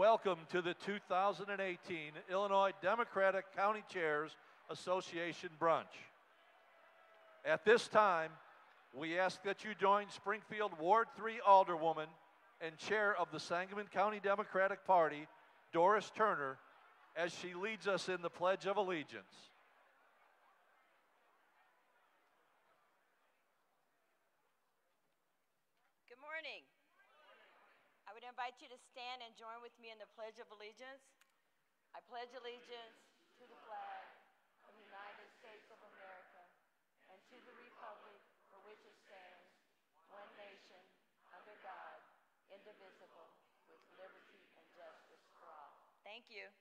welcome to the 2018 Illinois Democratic County Chairs Association Brunch. At this time, we ask that you join Springfield Ward 3 Alderwoman and Chair of the Sangamon County Democratic Party, Doris Turner, as she leads us in the Pledge of Allegiance. Good morning. I would invite you to stand and join with me in the Pledge of Allegiance. I pledge allegiance to the flag of the United States of America and to the republic for which it stands, one nation, under God, indivisible, with liberty and justice for all. Thank you.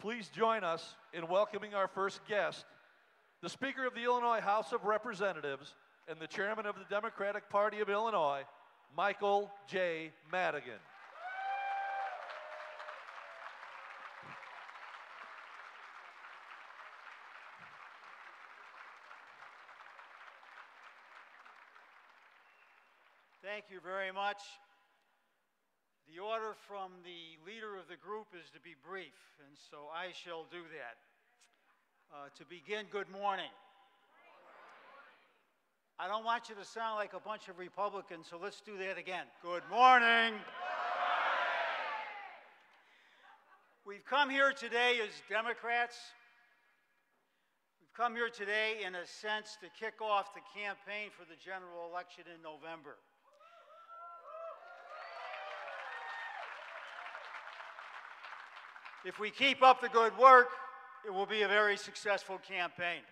Please join us in welcoming our first guest, the Speaker of the Illinois House of Representatives and the Chairman of the Democratic Party of Illinois, Michael J. Madigan. Thank you very much. The order from the leader of the group is to be brief, and so I shall do that. To begin, good morning. I don't want you to sound like a bunch of Republicans, so let's do that again. Good morning. We've come here today as Democrats. We've come here today, in a sense, to kick off the campaign for the general election in November. If we keep up the good work, it will be a very successful campaign.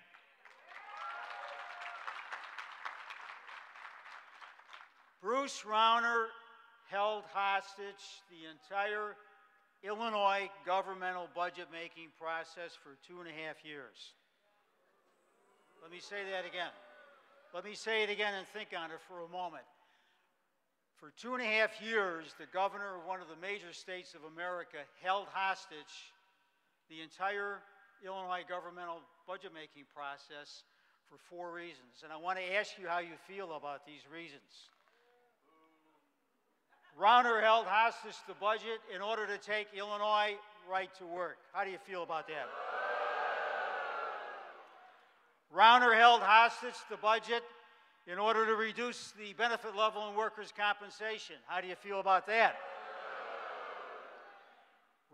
Bruce Rauner held hostage the entire Illinois governmental budget-making process for 2.5 years. Let me say that again. Let me say it again and think on it for a moment. For 2.5 years, the governor of one of the major states of America held hostage the entire Illinois governmental budget-making process for 4 reasons. And I want to ask you how you feel about these reasons. Rauner held hostage the budget in order to take Illinois right to work. How do you feel about that? Rauner held hostage the budget in order to reduce the benefit level in workers' compensation. How do you feel about that?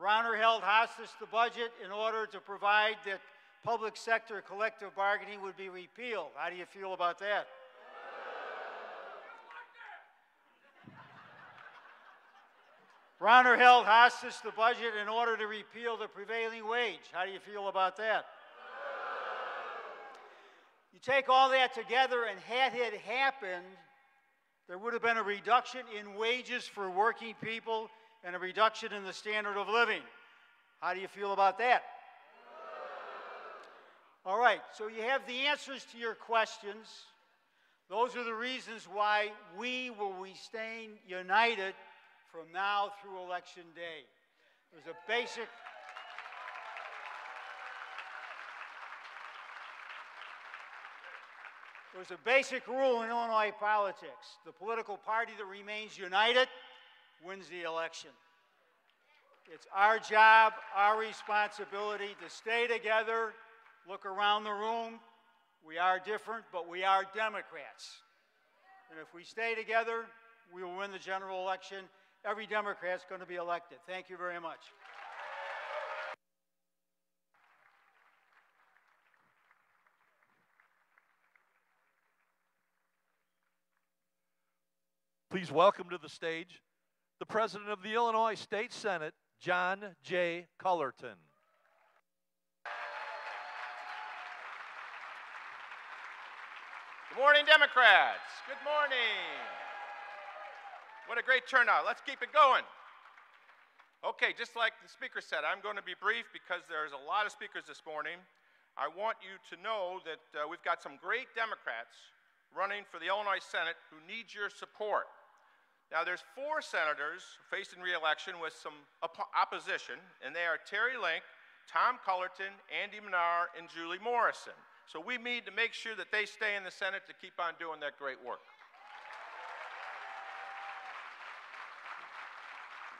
Rauner held hostage the budget in order to provide that public sector collective bargaining would be repealed. How do you feel about that? Rauner held hostage the budget in order to repeal the prevailing wage. How do you feel about that? You take all that together, and had it happened, there would have been a reduction in wages for working people and a reduction in the standard of living. How do you feel about that? All right, so you have the answers to your questions. Those are the reasons why we will be staying united from now through Election Day. There's a basic rule in Illinois politics. The political party that remains united wins the election. It's our job, our responsibility to stay together. Look around the room. We are different, but we are Democrats. And if we stay together, we will win the general election. Every Democrat's going to be elected. Thank you very much. Please welcome to the stage the President of the Illinois State Senate, John J. Cullerton. Good morning, Democrats. Good morning. What a great turnout. Let's keep it going. Okay, just like the speaker said, I'm going to be brief because there's a lot of speakers this morning. I want you to know that we've got some great Democrats running for the Illinois Senate who need your support. Now, there's 4 senators facing re-election with some opposition, and they are Terry Link, Tom Cullerton, Andy Minar, and Julie Morrison. So we need to make sure that they stay in the Senate to keep on doing that great work.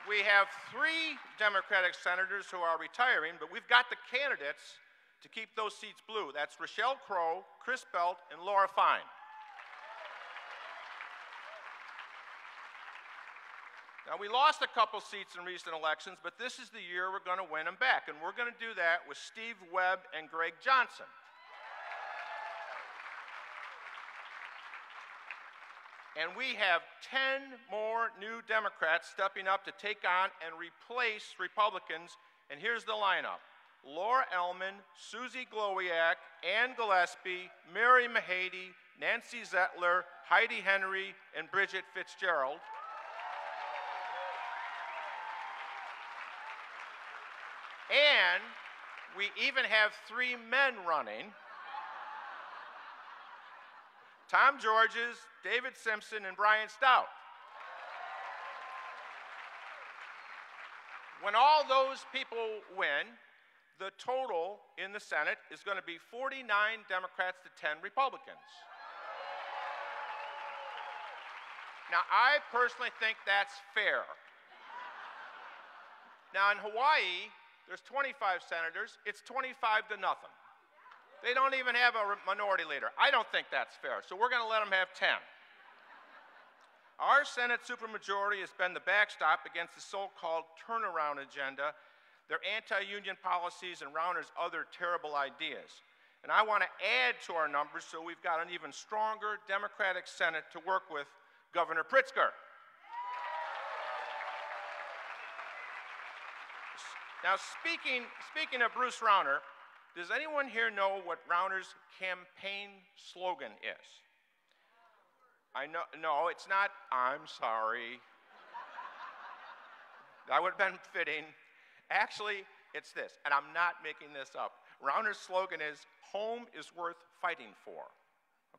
We have 3 Democratic senators who are retiring, but we've got the candidates to keep those seats blue. That's Rochelle Crow, Chris Belt, and Laura Fine. Now, we lost a couple seats in recent elections, but this is the year we're going to win them back, and we're going to do that with Steve Webb and Greg Johnson. And we have 10 more new Democrats stepping up to take on and replace Republicans, and here's the lineup. Laura Ellman, Susie Glowiak, Ann Gillespie, Mary Mahady, Nancy Zettler, Heidi Henry, and Bridget Fitzgerald. And we even have 3 men running. Tom Georges, David Simpson, and Brian Stout. When all those people win, the total in the Senate is going to be 49 Democrats to 10 Republicans. Now, I personally think that's fair. Now, in Hawaii, there's 25 senators. It's 25 to nothing. They don't even have a minority leader. I don't think that's fair, so we're going to let them have 10. Our Senate supermajority has been the backstop against the so-called turnaround agenda, their anti-union policies, and Rauner's other terrible ideas. And I want to add to our numbers so we've got an even stronger Democratic Senate to work with Governor Pritzker. Now, speaking of Bruce Rauner, does anyone here know what Rauner's campaign slogan is? I know, no, it's not, "I'm sorry." That would have been fitting. Actually, it's this, and I'm not making this up. Rauner's slogan is, "Home is worth fighting for."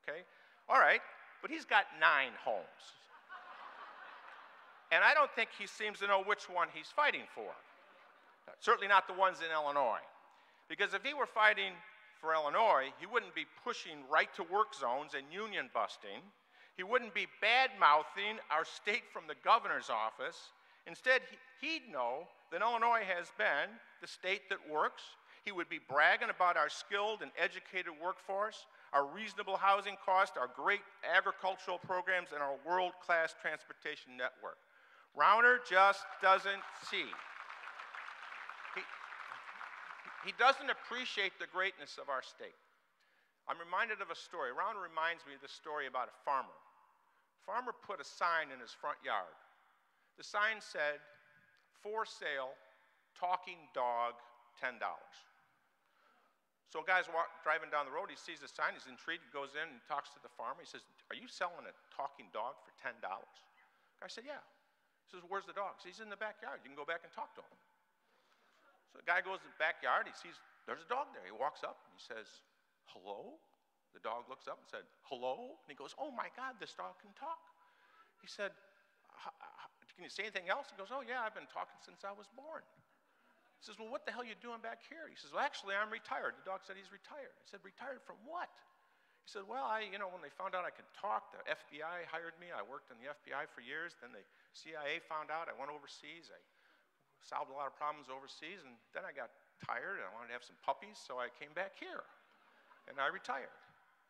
Okay? All right, but he's got 9 homes. And I don't think he seems to know which one he's fighting for. Certainly not the ones in Illinois. Because if he were fighting for Illinois, he wouldn't be pushing right-to-work zones and union busting. He wouldn't be bad-mouthing our state from the governor's office. Instead, he'd know that Illinois has been the state that works. He would be bragging about our skilled and educated workforce, our reasonable housing costs, our great agricultural programs, and our world-class transportation network. Rauner just doesn't see. He doesn't appreciate the greatness of our state. I'm reminded of a story. Rauner reminds me of the story about a farmer. A farmer put a sign in his front yard. The sign said, "For sale, talking dog, $10. So a guy's driving down the road, he sees the sign, he's intrigued, he goes in and talks to the farmer. He says, "Are you selling a talking dog for $10? The guy said, "Yeah." He says, "Where's the dog?" He says, "He's in the backyard. You can go back and talk to him." So the guy goes to the backyard, he sees there's a dog there. He walks up and he says, "Hello?" The dog looks up and said, "Hello?" And he goes, "Oh my God, this dog can talk." He said, "Can you say anything else?" He goes, "Oh yeah, I've been talking since I was born." He says, "Well, what the hell are you doing back here?" He says, "Well, actually, I'm retired." The dog said he's retired. I said, "Retired from what?" He said, "Well, when they found out I could talk, the FBI hired me. I worked in the FBI for years. Then the CIA found out. I went overseas. I solved a lot of problems overseas, and then I got tired, and I wanted to have some puppies, so I came back here, and I retired."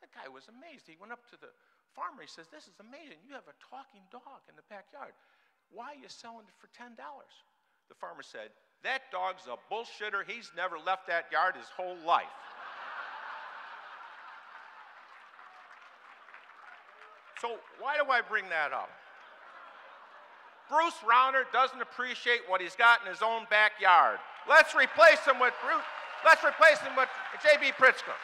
The guy was amazed. He went up to the farmer. He says, "This is amazing. You have a talking dog in the backyard. Why are you selling it for $10? The farmer said, "That dog's a bullshitter. He's never left that yard his whole life." So why do I bring that up? Bruce Rauner doesn't appreciate what he's got in his own backyard. Let's replace him with J.B. Pritzker.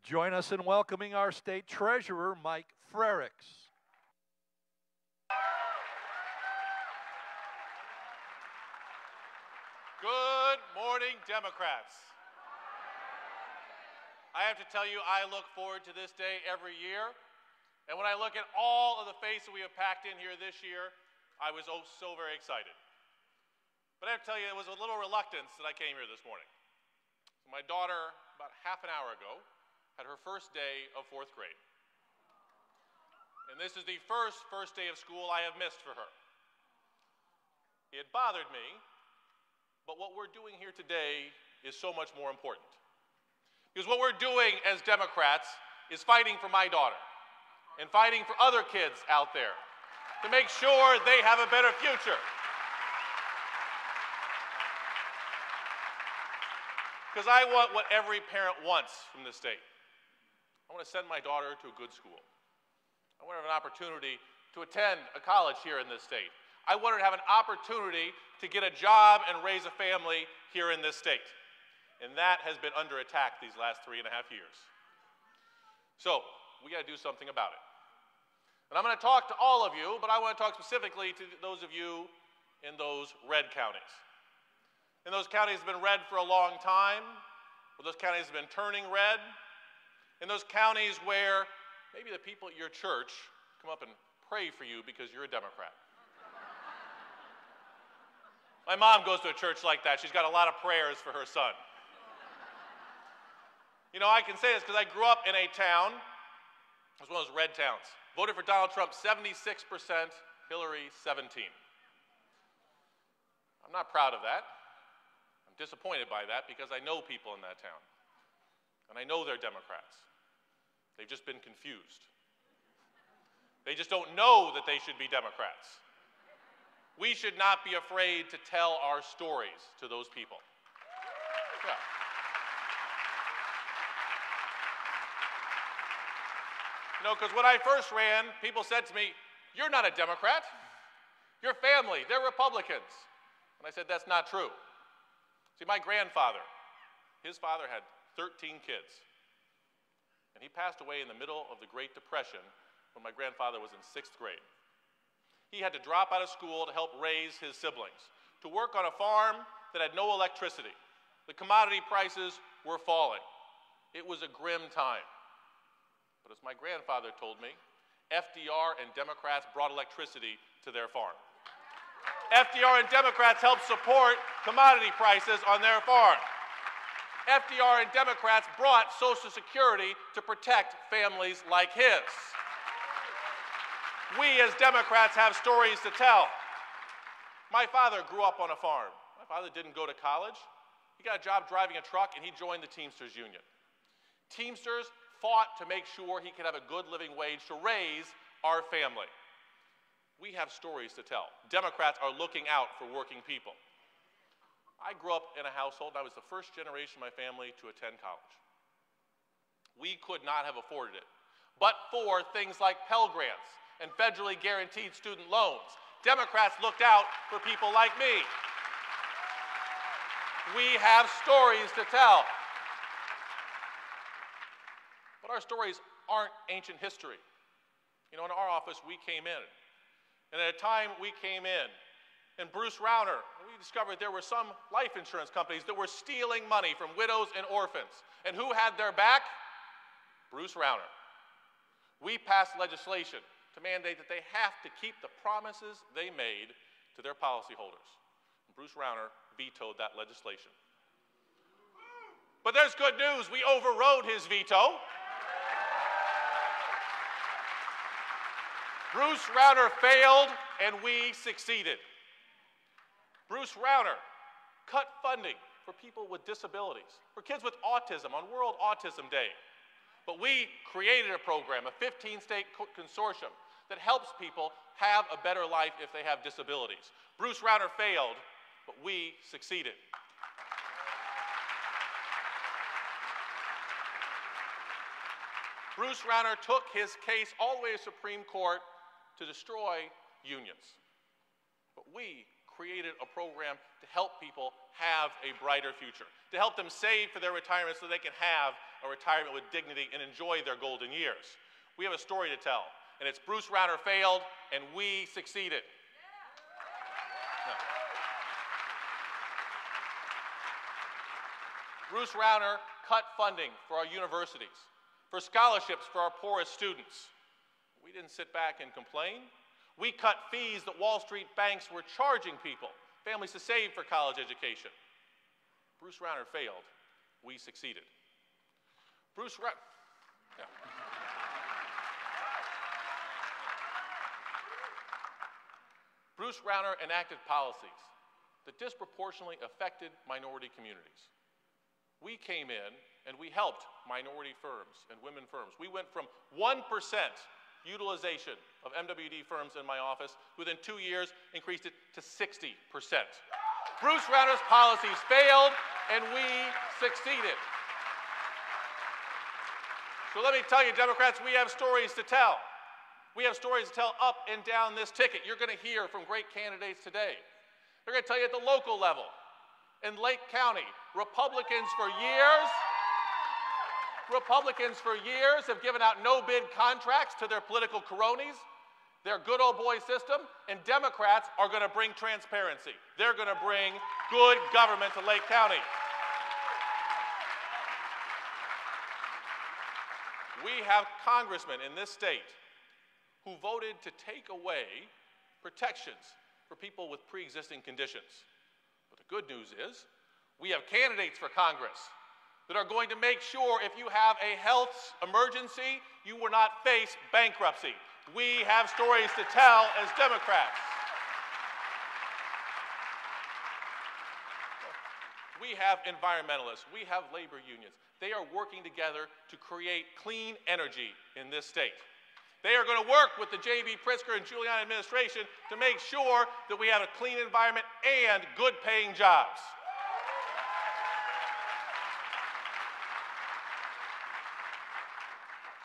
Join us in welcoming our state treasurer, Mike Frericks. Good morning, Democrats. I have to tell you, I look forward to this day every year. And when I look at all of the faces we have packed in here this year, I was so very excited. But I have to tell you, it was a little reluctance that I came here this morning. So my daughter, about half an hour ago, had her first day of 4th grade. And this is the first day of school I have missed for her. It bothered me, but what we're doing here today is so much more important. Because what we're doing as Democrats is fighting for my daughter and fighting for other kids out there to make sure they have a better future. Because I want what every parent wants from this state. I want to send my daughter to a good school. I want her to have an opportunity to attend a college here in this state. I want her to have an opportunity to get a job and raise a family here in this state. And that has been under attack these last 3.5 years. So, we got to do something about it. And I'm going to talk to all of you, but I want to talk specifically to those of you in those red counties. And those counties have been red for a long time, or those counties have been turning red, and those counties where maybe the people at your church come up and pray for you because you're a Democrat. My mom goes to a church like that. She's got a lot of prayers for her son. You know, I can say this because I grew up in a town, it was one of those red towns. Voted for Donald Trump 76%, Hillary 17%. I'm not proud of that. I'm disappointed by that because I know people in that town. And I know they're Democrats. They've just been confused. They just don't know that they should be Democrats. We should not be afraid to tell our stories to those people. Yeah. You know, because when I first ran, people said to me, "You're not a Democrat. Your family, they're Republicans." And I said, that's not true. See, my grandfather, his father had 13 kids. And he passed away in the middle of the Great Depression when my grandfather was in 6th grade. He had to drop out of school to help raise his siblings, to work on a farm that had no electricity. The commodity prices were falling. It was a grim time. But as my grandfather told me, FDR and Democrats brought electricity to their farm. FDR and Democrats helped support commodity prices on their farm. FDR and Democrats brought Social Security to protect families like his. We as Democrats have stories to tell. My father grew up on a farm. My father didn't go to college. He got a job driving a truck and he joined the Teamsters Union. Teamsters fought to make sure he could have a good living wage to raise our family. We have stories to tell. Democrats are looking out for working people. I grew up in a household, and I was the first generation of my family to attend college. We could not have afforded it, but for things like Pell Grants and federally guaranteed student loans. Democrats looked out for people like me. We have stories to tell. But our stories aren't ancient history. You know, in our office, we came in. And at a time we came in, and Bruce Rauner, we discovered there were some life insurance companies that were stealing money from widows and orphans. And who had their back? Bruce Rauner. We passed legislation to mandate that they have to keep the promises they made to their policyholders. Bruce Rauner vetoed that legislation. But there's good news. We overrode his veto. Bruce Rauner failed, and we succeeded. Bruce Rauner cut funding for people with disabilities, for kids with autism on World Autism Day. But we created a program, a 15-state consortium, that helps people have a better life if they have disabilities. Bruce Rauner failed, but we succeeded. Bruce Rauner took his case all the way to Supreme Court to destroy unions. But we created a program to help people have a brighter future, to help them save for their retirement so they can have a retirement with dignity and enjoy their golden years. We have a story to tell, and it's Bruce Rauner failed, and we succeeded. Yeah. Bruce Rauner cut funding for our universities, for scholarships for our poorest students. We didn't sit back and complain. We cut fees that Wall Street banks were charging people, families to save for college education. Bruce Rauner failed. We succeeded. Bruce Rauner enacted policies that disproportionately affected minority communities. We came in and we helped minority firms and women firms. We went from 1% utilization of MWD firms in my office, within 2 years increased it to 60%. Bruce Rauner's policies failed and we succeeded. So let me tell you, Democrats, we have stories to tell. We have stories to tell up and down this ticket. You're going to hear from great candidates today. They're going to tell you at the local level. In Lake County, Republicans for years have given out no-bid contracts to their political cronies, their good old boy system, and Democrats are going to bring transparency. They're going to bring good government to Lake County. We have congressmen in this state who voted to take away protections for people with pre-existing conditions. But the good news is we have candidates for Congress that are going to make sure if you have a health emergency, you will not face bankruptcy. We have stories to tell as Democrats. We have environmentalists. We have labor unions. They are working together to create clean energy in this state. They are going to work with the J.B. Pritzker and Giuliani administration to make sure that we have a clean environment and good-paying jobs.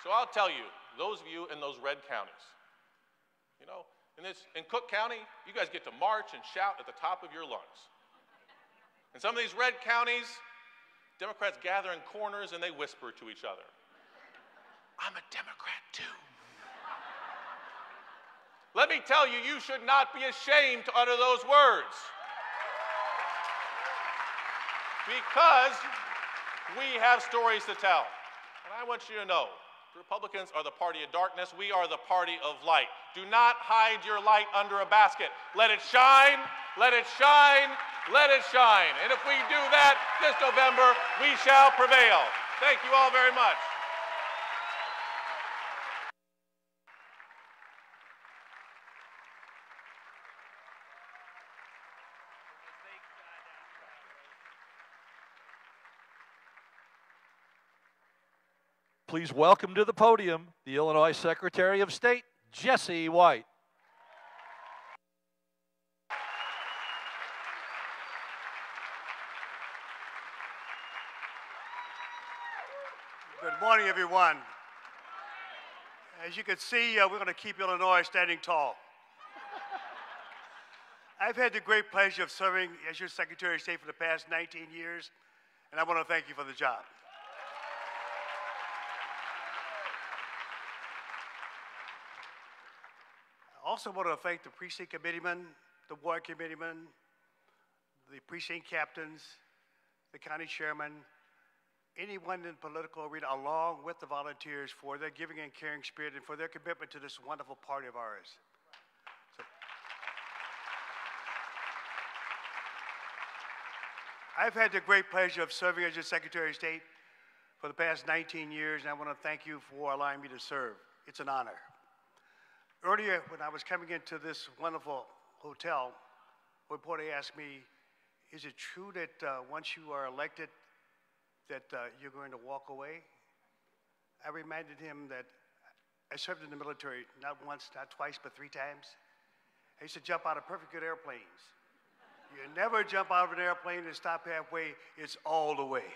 So I'll tell you, those of you in those red counties, you know, in Cook County, you guys get to march and shout at the top of your lungs. In some of these red counties, Democrats gather in corners and they whisper to each other. I'm a Democrat too. Let me tell you, you should not be ashamed to utter those words. Because we have stories to tell. And I want you to know, the Republicans are the party of darkness. We are the party of light. Do not hide your light under a basket. Let it shine, let it shine, let it shine. And if we do that this November, we shall prevail. Thank you all very much. Please welcome to the podium the Illinois Secretary of State, Jesse White. Good morning, everyone. As you can see, we're going to keep Illinois standing tall. I've had the great pleasure of serving as your Secretary of State for the past 19 years, and I want to thank you for the job. I also want to thank the precinct committeemen, the ward committeemen, the precinct captains, the county chairman, anyone in the political arena, along with the volunteers, for their giving and caring spirit and for their commitment to this wonderful party of ours. So, I've had the great pleasure of serving as your Secretary of State for the past 19 years, and I want to thank you for allowing me to serve. It's an honor. Earlier, when I was coming into this wonderful hotel, a reporter asked me, is it true that once you are elected that you're going to walk away? I reminded him that I served in the military not once, not twice, but 3 times. I used to jump out of perfect good airplanes. You never jump out of an airplane and stop halfway. It's all the way.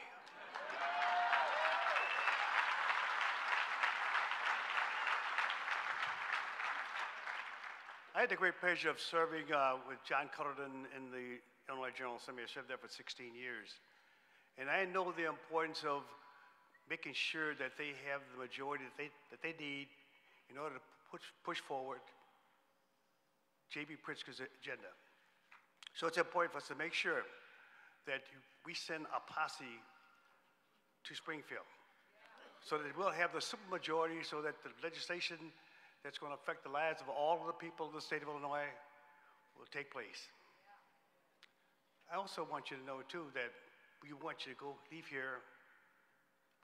I had the great pleasure of serving with John Cullerton in the Illinois General Assembly. I served there for 16 years. And I know the importance of making sure that they have the majority that they need in order to push forward J.B. Pritzker's agenda. So it's important for us to make sure that we send a posse to Springfield, so that we'll have the supermajority, so that the legislation that's going to affect the lives of all of the people of the state of Illinois will take place. I also want you to know, too, that we want you to leave here,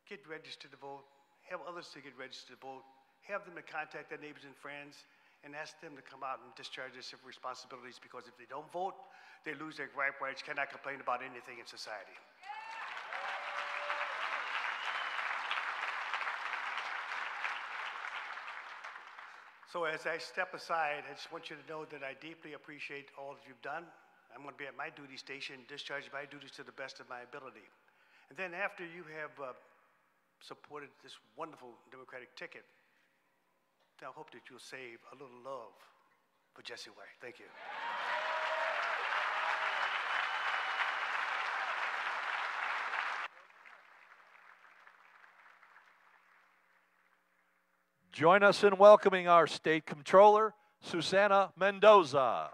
get registered to vote, have others to get registered to vote, have them to contact their neighbors and friends, and ask them to come out and discharge their civic responsibilities, because if they don't vote, they lose their rights, cannot complain about anything in society. So as I step aside, I just want you to know that I deeply appreciate all that you've done. I'm going to be at my duty station, discharging my duties to the best of my ability. And then after you have supported this wonderful Democratic ticket, I hope that you'll save a little love for Jesse White. Thank you. Join us in welcoming our State Comptroller, Susana Mendoza.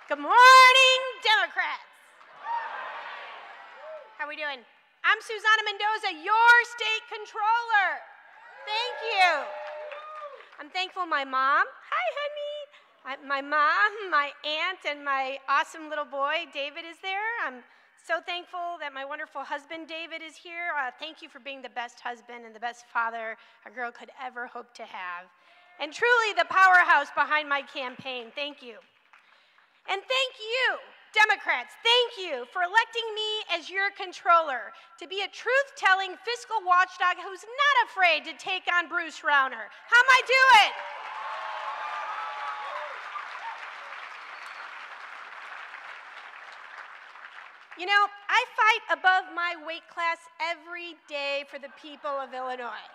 Good morning, Democrats. How we doing? I'm Susana Mendoza, your state controller. Thank you. I'm thankful my mom, hi honey, my mom, my aunt, and my awesome little boy, David, is there. I'm so thankful that my wonderful husband, David, is here. Thank you for being the best husband and the best father a girl could ever hope to have. And truly the powerhouse behind my campaign. Thank you. And thank you, Democrats, thank you for electing me as your controller to be a truth-telling fiscal watchdog who's not afraid to take on Bruce Rauner. How am I doing? You know, I fight above my weight class every day for the people of Illinois.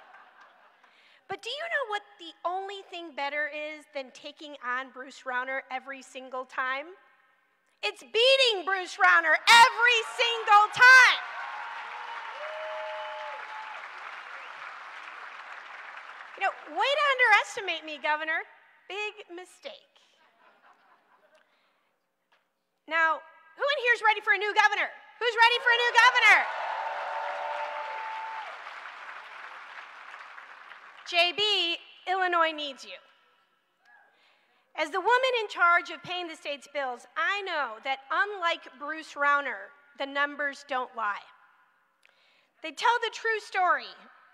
But do you know what the only thing better is than taking on Bruce Rauner every single time? It's beating Bruce Rauner every single time. You know, way to underestimate me, Governor. Big mistake. Now, who in here is ready for a new governor? Who's ready for a new governor? JB, Illinois needs you. As the woman in charge of paying the state's bills, I know that unlike Bruce Rauner, the numbers don't lie. They tell the true story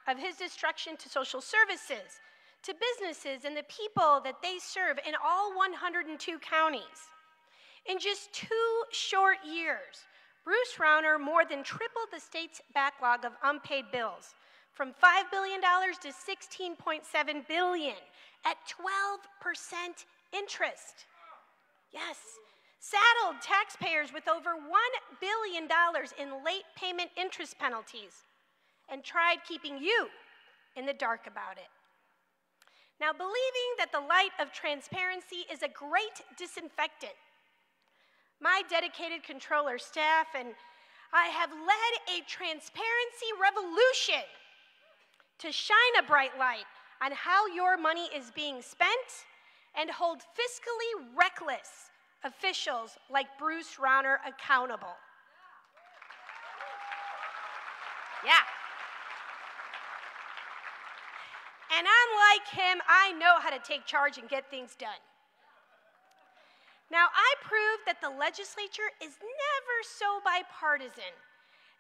of his destruction to social services, to businesses, and the people that they serve in all 102 counties. In just 2 short years, Bruce Rauner more than tripled the state's backlog of unpaid bills, from $5 billion to $16.7 billion at 12% interest. Yes, saddled taxpayers with over $1 billion in late payment interest penalties, and tried keeping you in the dark about it. Now, believing that the light of transparency is a great disinfectant, my dedicated controller staff and I have led a transparency revolution to shine a bright light on how your money is being spent and hold fiscally reckless officials like Bruce Rauner accountable. Yeah. And unlike him, I know how to take charge and get things done. Now, I proved that the legislature is never so bipartisan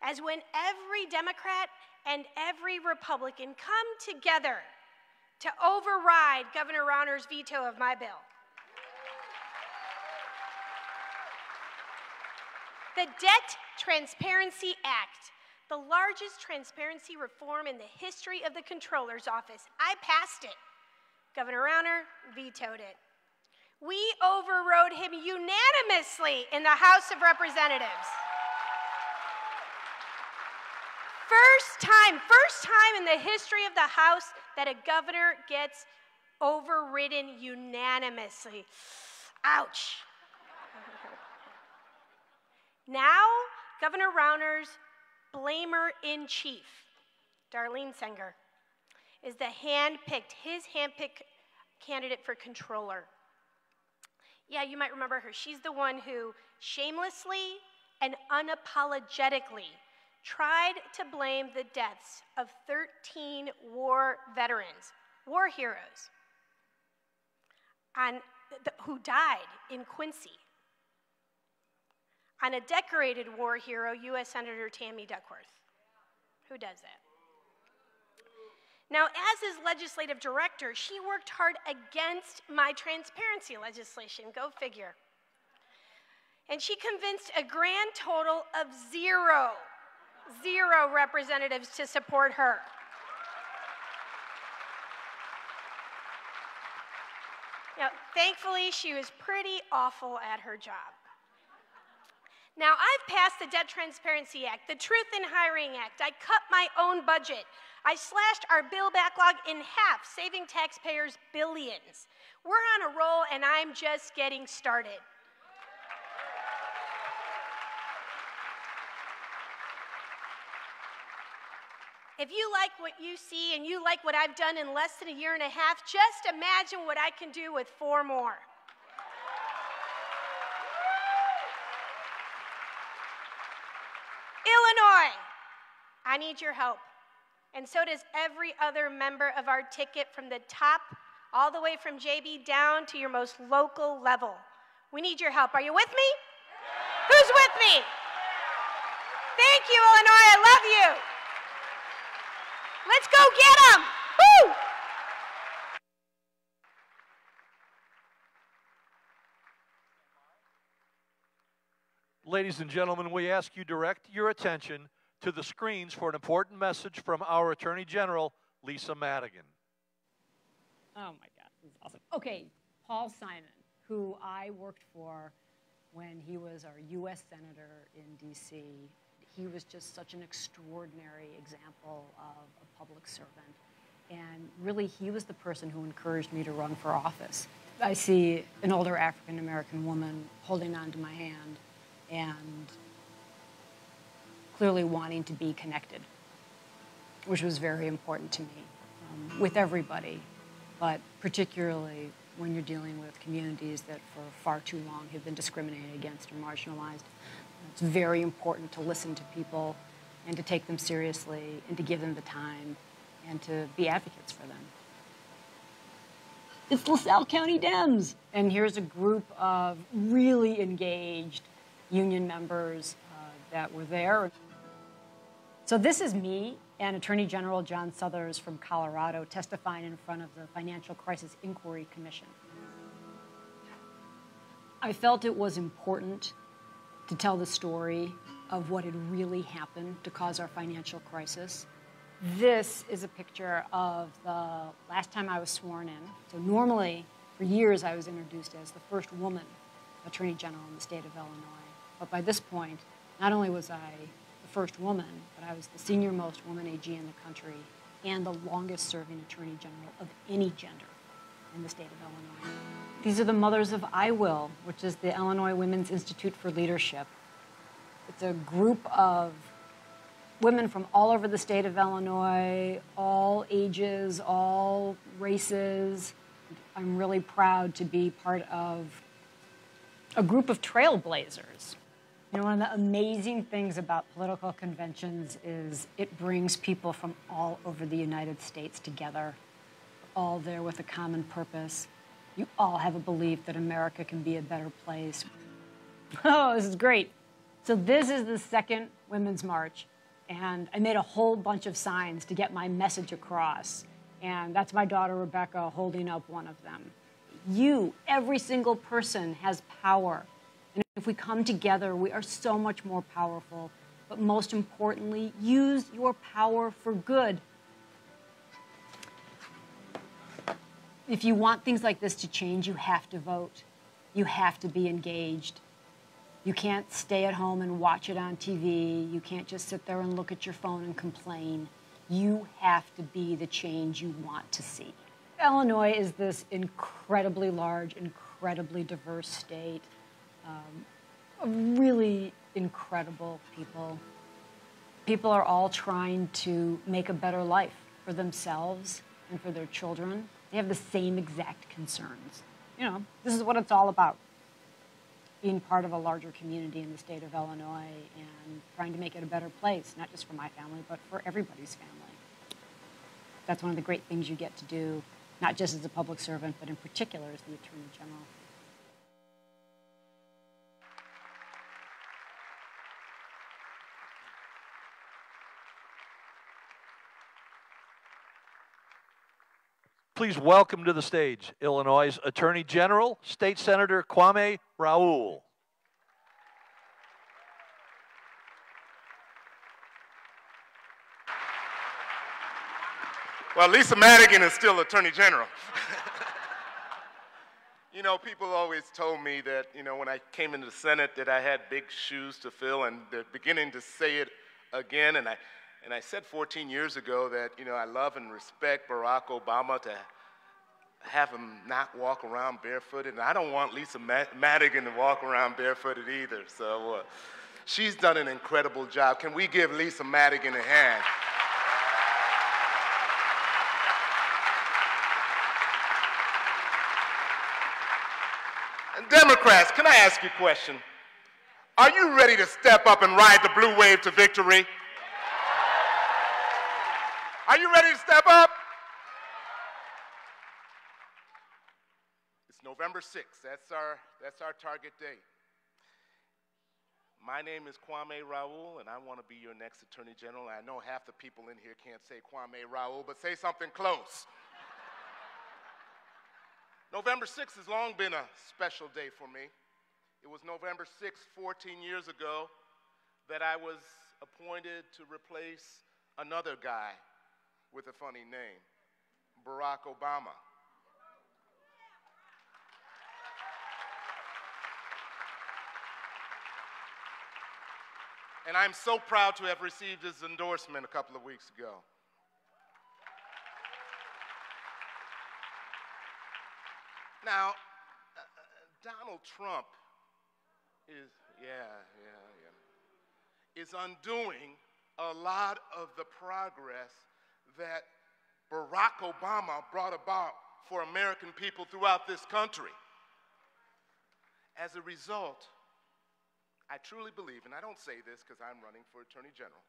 as when every Democrat and every Republican come together to override Governor Rauner's veto of my bill. The Debt Transparency Act, the largest transparency reform in the history of the Comptroller's office. I passed it. Governor Rauner vetoed it. We overrode him unanimously in the House of Representatives. First time in the history of the House that a governor gets overridden unanimously. Ouch. Now, Governor Rauner's blamer-in-chief, Darlene Sanger, is his hand-picked candidate for controller. Yeah, you might remember her. She's the one who shamelessly and unapologetically tried to blame the deaths of 13 war veterans, war heroes, who died in Quincy, on a decorated war hero, U.S. Senator Tammy Duckworth. Who does that? Now, as his legislative director, she worked hard against my transparency legislation, go figure. And she convinced a grand total of zero representatives to support her. Now, thankfully, she was pretty awful at her job. Now, I've passed the Debt Transparency Act, the Truth in Hiring Act. I cut my own budget. I slashed our bill backlog in half, saving taxpayers billions. We're on a roll, and I'm just getting started. If you like what you see and you like what I've done in less than a year and a half, just imagine what I can do with 4 more. Illinois, I need your help. And so does every other member of our ticket, from the top all the way from JB down to your most local level. We need your help. Are you with me? Who's with me? Thank you, Illinois. I love you. Let's go get them. Woo! Ladies and gentlemen, we ask you direct your attention to the screens for an important message from our Attorney General, Lisa Madigan. Oh my God, this is awesome. Okay, Paul Simon, who I worked for when he was our U.S. Senator in D.C., he was just such an extraordinary example of a public servant. And really, he was the person who encouraged me to run for office. I see an older African-American woman holding onto my hand and clearly wanting to be connected, which was very important to me, with everybody, but particularly when you're dealing with communities that for far too long have been discriminated against or marginalized. It's very important to listen to people and to take them seriously and to give them the time and to be advocates for them. It's LaSalle County Dems. And here's a group of really engaged union members that were there. So this is me and Attorney General John Suthers from Colorado testifying in front of the Financial Crisis Inquiry Commission. I felt it was important to tell the story of what had really happened to cause our financial crisis. This is a picture of the last time I was sworn in. So normally, for years, I was introduced as the first woman Attorney General in the state of Illinois. But by this point, not only was I the first woman, but I was the senior-most woman AG in the country and the longest-serving Attorney General of any gender in the state of Illinois. These are the mothers of I Will, which is the Illinois Women's Institute for Leadership. It's a group of women from all over the state of Illinois, all ages, all races. I'm really proud to be part of a group of trailblazers. You know, one of the amazing things about political conventions is it brings people from all over the United States together, all there with a common purpose. You all have a belief that America can be a better place. Oh, this is great. So this is the second Women's March, and I made a whole bunch of signs to get my message across, and that's my daughter Rebecca holding up one of them. You, every single person, has power. And if we come together, we are so much more powerful. But most importantly, use your power for good. If you want things like this to change, you have to vote. You have to be engaged. You can't stay at home and watch it on TV. You can't just sit there and look at your phone and complain. You have to be the change you want to see. Illinois is this incredibly large, incredibly diverse state. Really incredible people. People are all trying to make a better life for themselves and for their children. They have the same exact concerns. You know, this is what it's all about. being part of a larger community in the state of Illinois and trying to make it a better place, not just for my family, but for everybody's family. That's one of the great things you get to do, not just as a public servant, but in particular as the Attorney General. Please welcome to the stage Illinois' Attorney General, State Senator Kwame Raoul. Well, Lisa Madigan is still Attorney General. You know, people always told me that, you know, when I came into the Senate that I had big shoes to fill, and they're beginning to say it again. And I said 14 years ago that, you know, I love and respect Barack Obama to have him not walk around barefooted. And I don't want Lisa Madigan to walk around barefooted either. So she's done an incredible job. Can we give Lisa Madigan a hand? And Democrats, can I ask you a question? Are you ready to step up and ride the blue wave to victory? Are you ready to step up? It's November 6th. That's our target date. My name is Kwame Raoul, and I want to be your next Attorney General. I know half the people in here can't say Kwame Raoul, but say something close. November 6th has long been a special day for me. It was November 6th, 14 years ago, that I was appointed to replace another guy with a funny name, Barack Obama. And I'm so proud to have received his endorsement a couple of weeks ago. Now, Donald Trump is undoing a lot of the progress that Barack Obama brought about for American people throughout this country. As a result, I truly believe, and I don't say this because I'm running for Attorney General,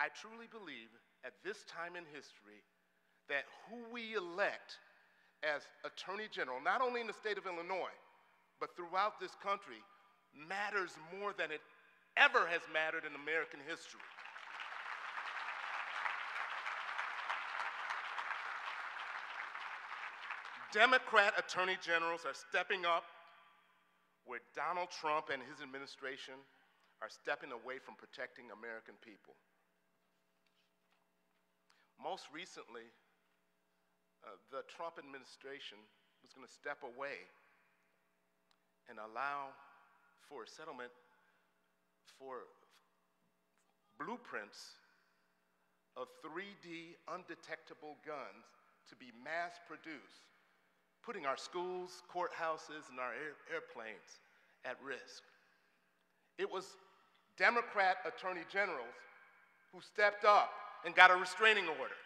I truly believe at this time in history that who we elect as Attorney General, not only in the state of Illinois, but throughout this country, matters more than it ever has mattered in American history. Democrat Attorney Generals are stepping up where Donald Trump and his administration are stepping away from protecting American people. Most recently, the Trump administration was going to step away and allow for a settlement for blueprints of 3D undetectable guns to be mass produced, putting our schools, courthouses, and our airplanes at risk. It was Democrat attorney generals who stepped up and got a restraining order.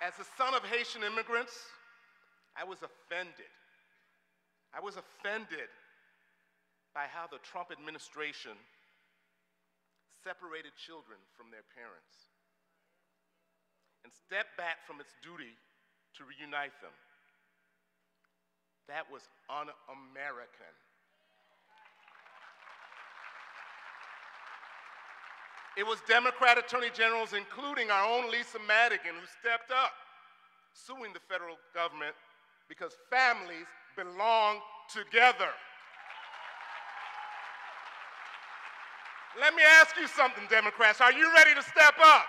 As a son of Haitian immigrants, I was offended. I was offended by how the Trump administration separated children from their parents and stepped back from its duty to reunite them. That was un-American. It was Democrat attorney generals, including our own Lisa Madigan, who stepped up, suing the federal government because families belong together. Let me ask you something, Democrats. Are you ready to step up?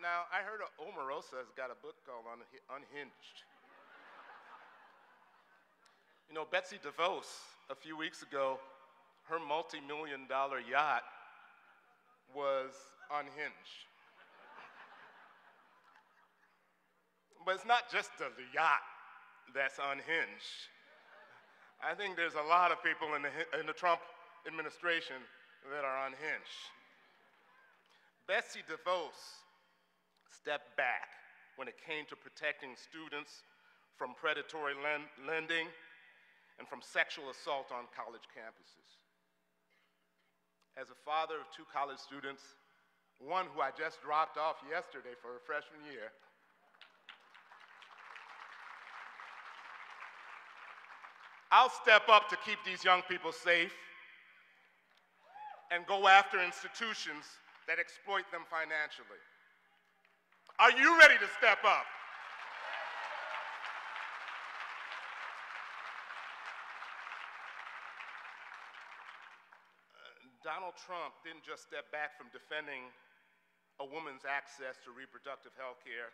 Now, I heard Omarosa has got a book called Unhinged. You know, Betsy DeVos, a few weeks ago, her multi-million-dollar yacht was unhinged. But it's not just the yacht that's unhinged. I think there's a lot of people in the Trump administration that are unhinged. Betsy DeVos stepped back when it came to protecting students from predatory lending and from sexual assault on college campuses. As a father of 2 college students, one who I just dropped off yesterday for her freshman year, I'll step up to keep these young people safe and go after institutions that exploit them financially. Are you ready to step up? Donald Trump didn't just step back from defending a woman's access to reproductive health care.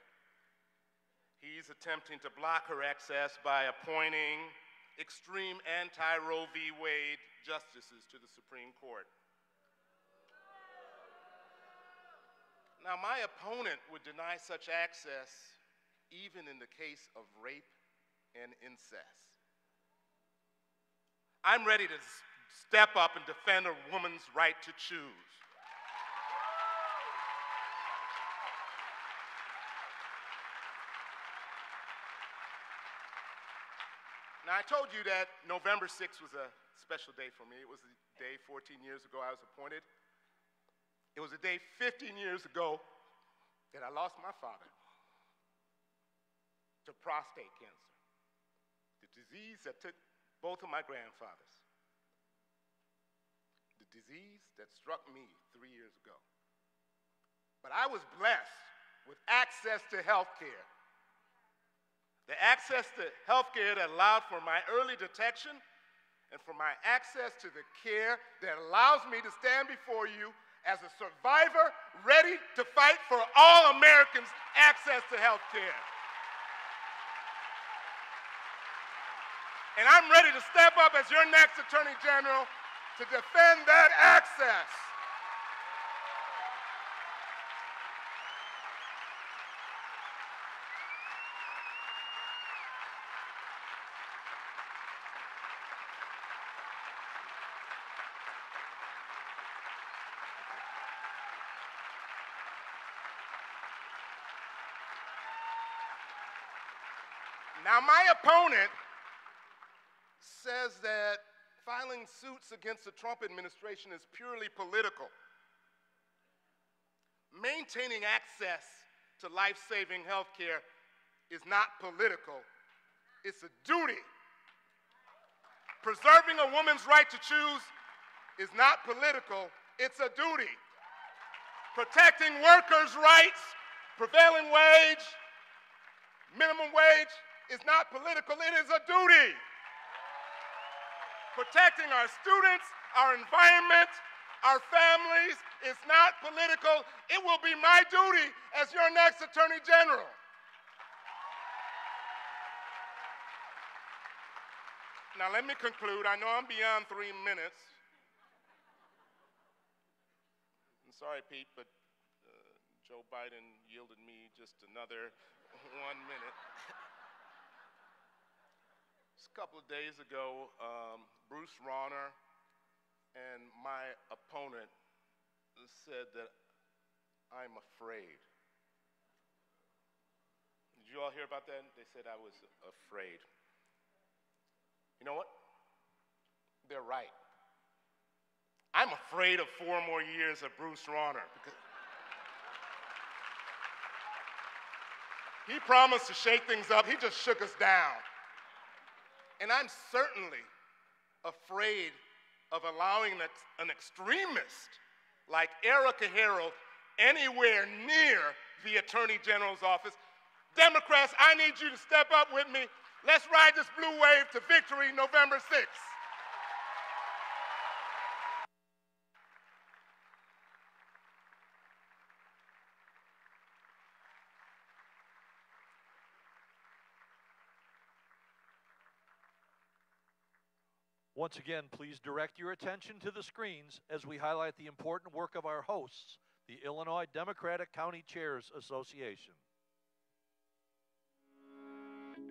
He's attempting to block her access by appointing extreme anti-Roe v. Wade justices to the Supreme Court. Now, my opponent would deny such access even in the case of rape and incest. I'm ready to step up and defend a woman's right to choose. Now, I told you that November 6th was a special day for me. It was a day 14 years ago I was appointed. It was a day 15 years ago that I lost my father to prostate cancer, the disease that took both of my grandfathers, the disease that struck me 3 years ago. But I was blessed with access to health care. The access to health care that allowed for my early detection and for my access to the care that allows me to stand before you as a survivor ready to fight for all Americans' access to health care. And I'm ready to step up as your next Attorney General to defend that access. Now, my opponent says that filing suits against the Trump administration is purely political. Maintaining access to life-saving health care is not political, it's a duty. Preserving a woman's right to choose is not political, it's a duty. Protecting workers' rights, prevailing wage, minimum wage is not political, it is a duty. Protecting our students, our environment, our families is not political. It will be my duty as your next Attorney General. Now let me conclude. I know I'm beyond 3 minutes. I'm sorry, Pete, but Joe Biden yielded me just another 1 minute. Just a couple of days ago, Bruce Rauner and my opponent said that I'm afraid. Did you all hear about that? They said I was afraid. You know what? They're right. I'm afraid of 4 more years of Bruce Rauner. He promised to shake things up. He just shook us down. And I'm certainly afraid of allowing an extremist like Erica Harold anywhere near the Attorney General's office. Democrats, I need you to step up with me. Let's ride this blue wave to victory November 6th. Once again, please direct your attention to the screens as we highlight the important work of our hosts, the Illinois Democratic County Chairs Association.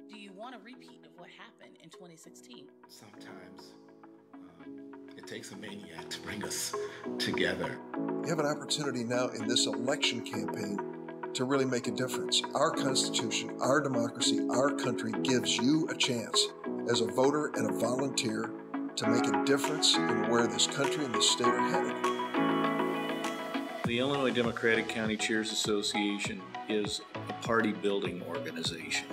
Do you want a repeat of what happened in 2016? Sometimes It takes a maniac to bring us together. You have an opportunity now in this election campaign to really make a difference. Our Constitution, our democracy, our country gives you a chance as a voter and a volunteer to make a difference in where this country and this state are headed. The Illinois Democratic County Chairs Association is a party-building organization.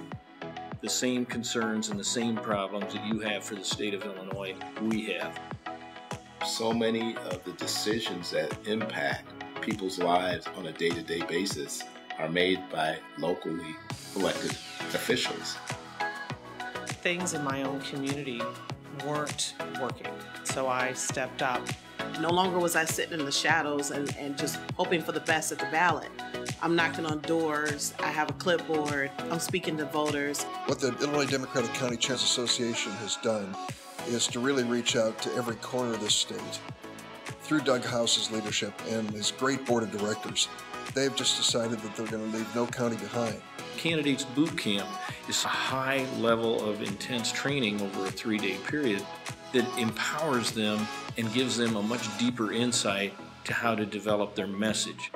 The same concerns and the same problems that you have for the state of Illinois, we have. So many of the decisions that impact people's lives on a day-to-day basis are made by locally elected officials. Things in my own community weren't working, so I stepped up. No longer was I sitting in the shadows and just hoping for the best at the ballot. I'm knocking on doors, I have a clipboard, I'm speaking to voters. What the Illinois Democratic County Chairs Association has done is to really reach out to every corner of this state. Through Doug House's leadership and his great board of directors, they've just decided that they're going to leave no county behind. Candidates Boot Camp is a high level of intense training over a 3-day period that empowers them and gives them a much deeper insight to how to develop their message.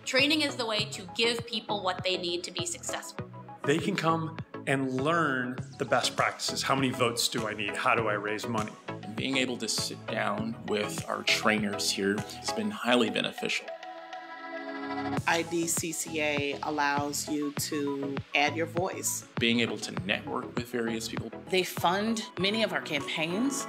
Training is the way to give people what they need to be successful. They can come and learn the best practices. How many votes do I need? How do I raise money? Being able to sit down with our trainers here has been highly beneficial. IDCCA allows you to add your voice. Being able to network with various people. They fund many of our campaigns.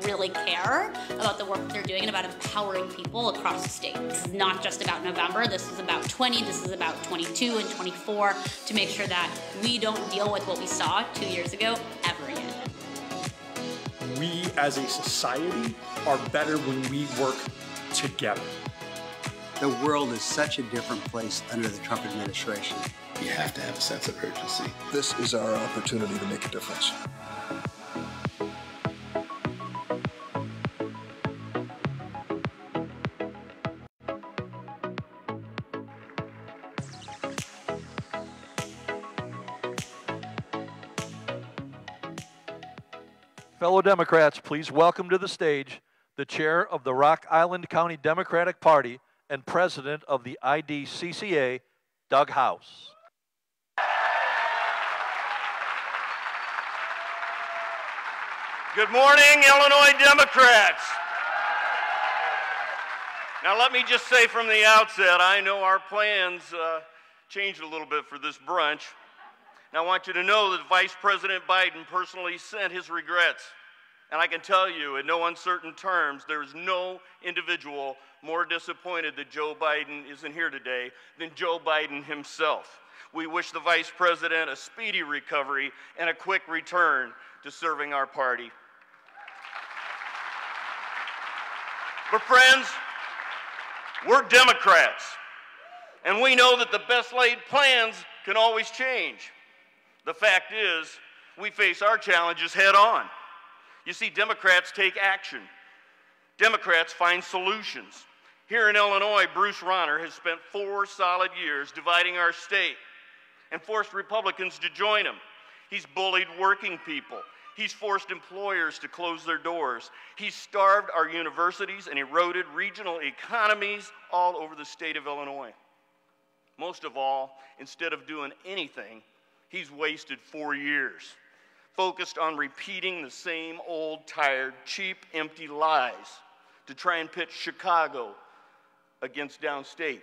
Really care about the work they're doing and about empowering people across the state. This is not just about November, this is about 20, this is about 22 and 24 to make sure that we don't deal with what we saw 2 years ago ever again. We as a society are better when we work together. The world is such a different place under the Trump administration. You have to have a sense of urgency. This is our opportunity to make a difference. Fellow Democrats, please welcome to the stage the chair of the Rock Island County Democratic Party and president of the IDCCA, Doug House. Good morning, Illinois Democrats. Now let me just say from the outset, I know our plans changed a little bit for this brunch. And I want you to know that Vice President Biden personally sent his regrets. And I can tell you in no uncertain terms, there is no individual more disappointed that Joe Biden isn't here today than Joe Biden himself. We wish the Vice President a speedy recovery and a quick return to serving our party. But friends, we're Democrats, and we know that the best laid plans can always change. The fact is, we face our challenges head on. You see, Democrats take action. Democrats find solutions. Here in Illinois, Bruce Rauner has spent 4 solid years dividing our state and forced Republicans to join him. He's bullied working people. He's forced employers to close their doors. He's starved our universities and eroded regional economies all over the state of Illinois. Most of all, instead of doing anything, he's wasted 4 years, focused on repeating the same old, tired, cheap, empty lies to try and pitch Chicago against downstate,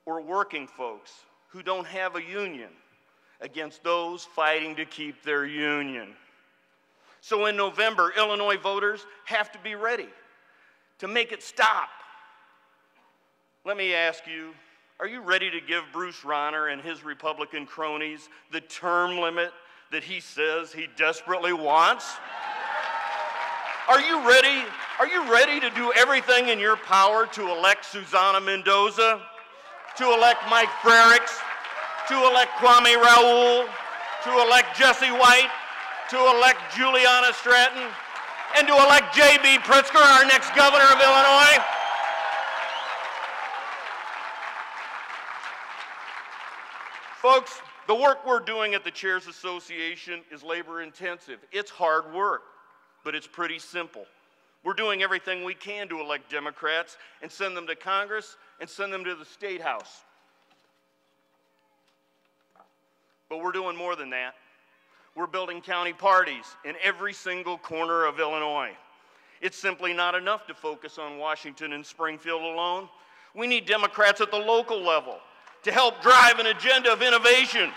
or working folks who don't have a union against those fighting to keep their union. So in November, Illinois voters have to be ready to make it stop. Let me ask you, are you ready to give Bruce Rauner and his Republican cronies the term limit that he says he desperately wants? Are you ready? Are you ready to do everything in your power to elect Susana Mendoza, to elect Mike Frericks, to elect Kwame Raoul, to elect Jesse White, to elect Juliana Stratton, and to elect J.B. Pritzker, our next governor of Illinois? Folks, the work we're doing at the Chairs Association is labor intensive. It's hard work, but it's pretty simple. We're doing everything we can to elect Democrats and send them to Congress and send them to the State House. But we're doing more than that. We're building county parties in every single corner of Illinois. It's simply not enough to focus on Washington and Springfield alone. We need Democrats at the local level to help drive an agenda of innovation.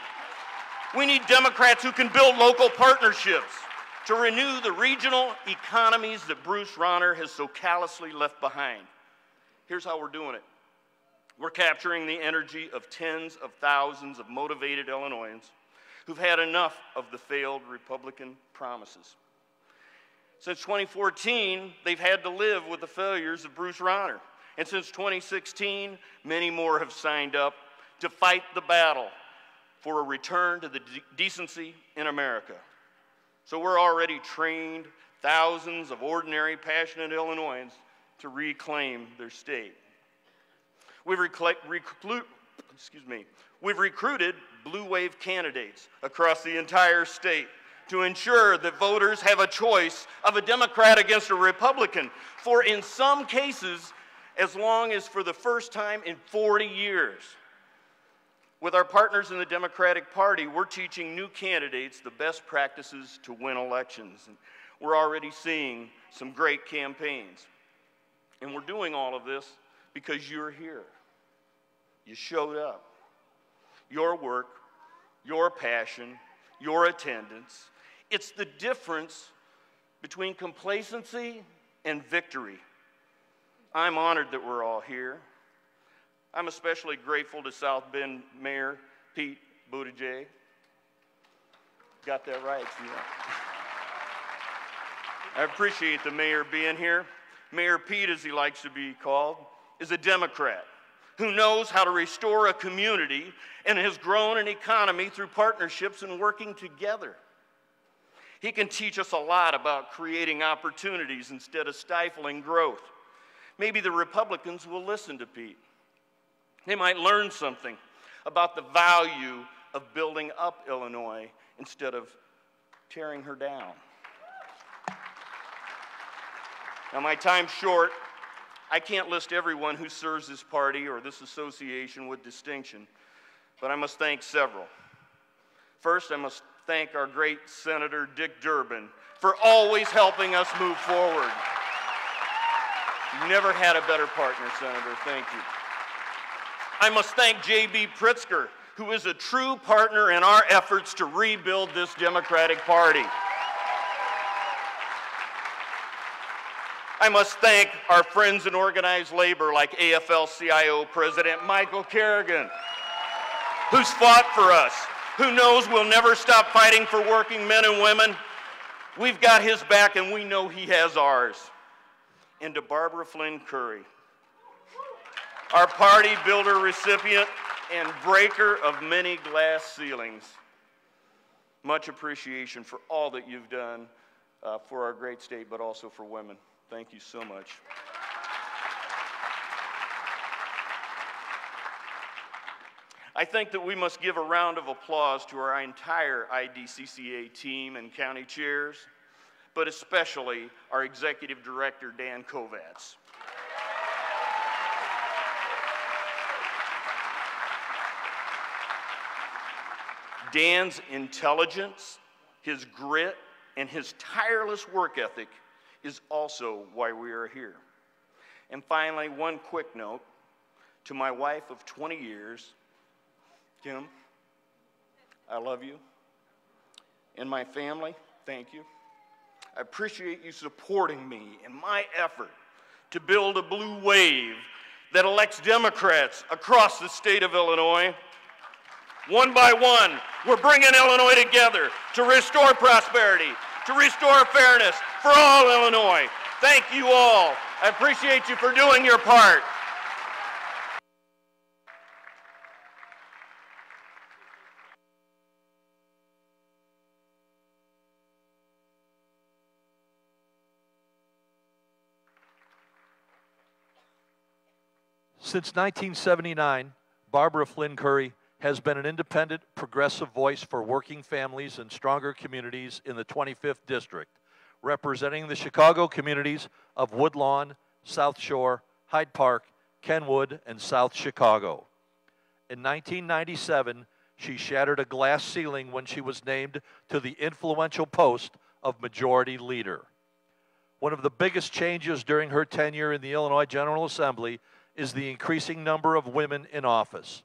We need Democrats who can build local partnerships to renew the regional economies that Bruce Rauner has so callously left behind. Here's how we're doing it. We're capturing the energy of tens of thousands of motivated Illinoisans who've had enough of the failed Republican promises. Since 2014, they've had to live with the failures of Bruce Rauner. And since 2016, many more have signed up to fight the battle for a return to the decency in America. So we're already trained thousands of ordinary, passionate Illinoisans to reclaim their state. We've recruited blue wave candidates across the entire state to ensure that voters have a choice of a Democrat against a Republican for, in some cases, as long as for the first time in 40 years. With our partners in the Democratic Party, we're teaching new candidates the best practices to win elections. And we're already seeing some great campaigns. And we're doing all of this because you're here. You showed up. Your work, your passion, your attendance. It's the difference between complacency and victory. I'm honored that we're all here. I'm especially grateful to South Bend Mayor Pete Buttigieg. Got that right. I appreciate the mayor being here. Mayor Pete, as he likes to be called, is a Democrat who knows how to restore a community and has grown an economy through partnerships and working together. He can teach us a lot about creating opportunities instead of stifling growth. Maybe the Republicans will listen to Pete. They might learn something about the value of building up Illinois instead of tearing her down. Now, my time's short. I can't list everyone who serves this party or this association with distinction, but I must thank several. First, I must thank our great Senator Dick Durbin for always helping us move forward. You've never had a better partner, Senator. Thank you. I must thank J.B. Pritzker, who is a true partner in our efforts to rebuild this Democratic Party. I must thank our friends in organized labor like AFL-CIO President Michael Kerrigan, who's fought for us, who knows we'll never stop fighting for working men and women. We've got his back and we know he has ours. And to Barbara Flynn Curry, our party builder recipient and breaker of many glass ceilings. Much appreciation for all that you've done for our great state, but also for women. Thank you so much. I think that we must give a round of applause to our entire IDCCA team and county chairs, but especially our executive director, Dan Kovatz. Dan's intelligence, his grit, and his tireless work ethic is also why we are here. And finally, one quick note to my wife of 20 years, Kim, I love you. And my family, thank you. I appreciate you supporting me in my effort to build a blue wave that elects Democrats across the state of Illinois. One by one, we're bringing Illinois together to restore prosperity, to restore fairness for all Illinois. Thank you all. I appreciate you for doing your part. Since 1979, Barbara Flynn Curry has been an independent, progressive voice for working families and stronger communities in the 25th District, representing the Chicago communities of Woodlawn, South Shore, Hyde Park, Kenwood, and South Chicago. In 1997, she shattered a glass ceiling when she was named to the influential post of Majority Leader. One of the biggest changes during her tenure in the Illinois General Assembly is the increasing number of women in office.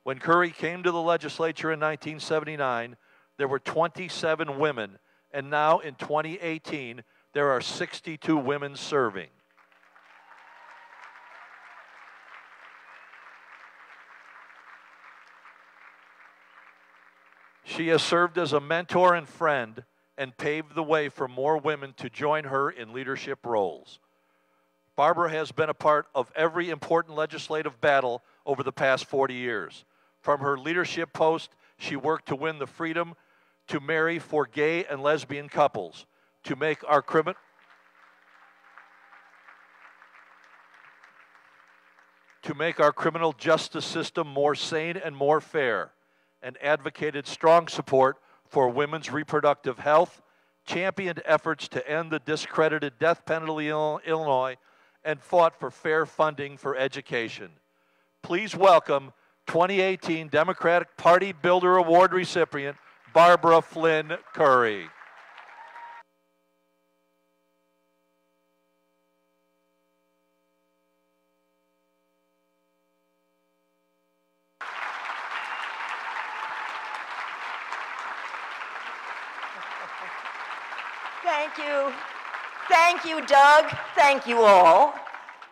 When Curry came to the legislature in 1979, there were 27 women, and now in 2018, there are 62 women serving. She has served as a mentor and friend and paved the way for more women to join her in leadership roles. Barbara has been a part of every important legislative battle over the past 40 years. From her leadership post, she worked to win the freedom to marry for gay and lesbian couples, to make our criminal justice system more sane and more fair, and advocated strong support for women's reproductive health, championed efforts to end the discredited death penalty in Illinois, and fought for fair funding for education. Please welcome 2018 Democratic Party Builder Award recipient, Barbara Flynn Curry. Thank you. Thank you, Doug. Thank you all.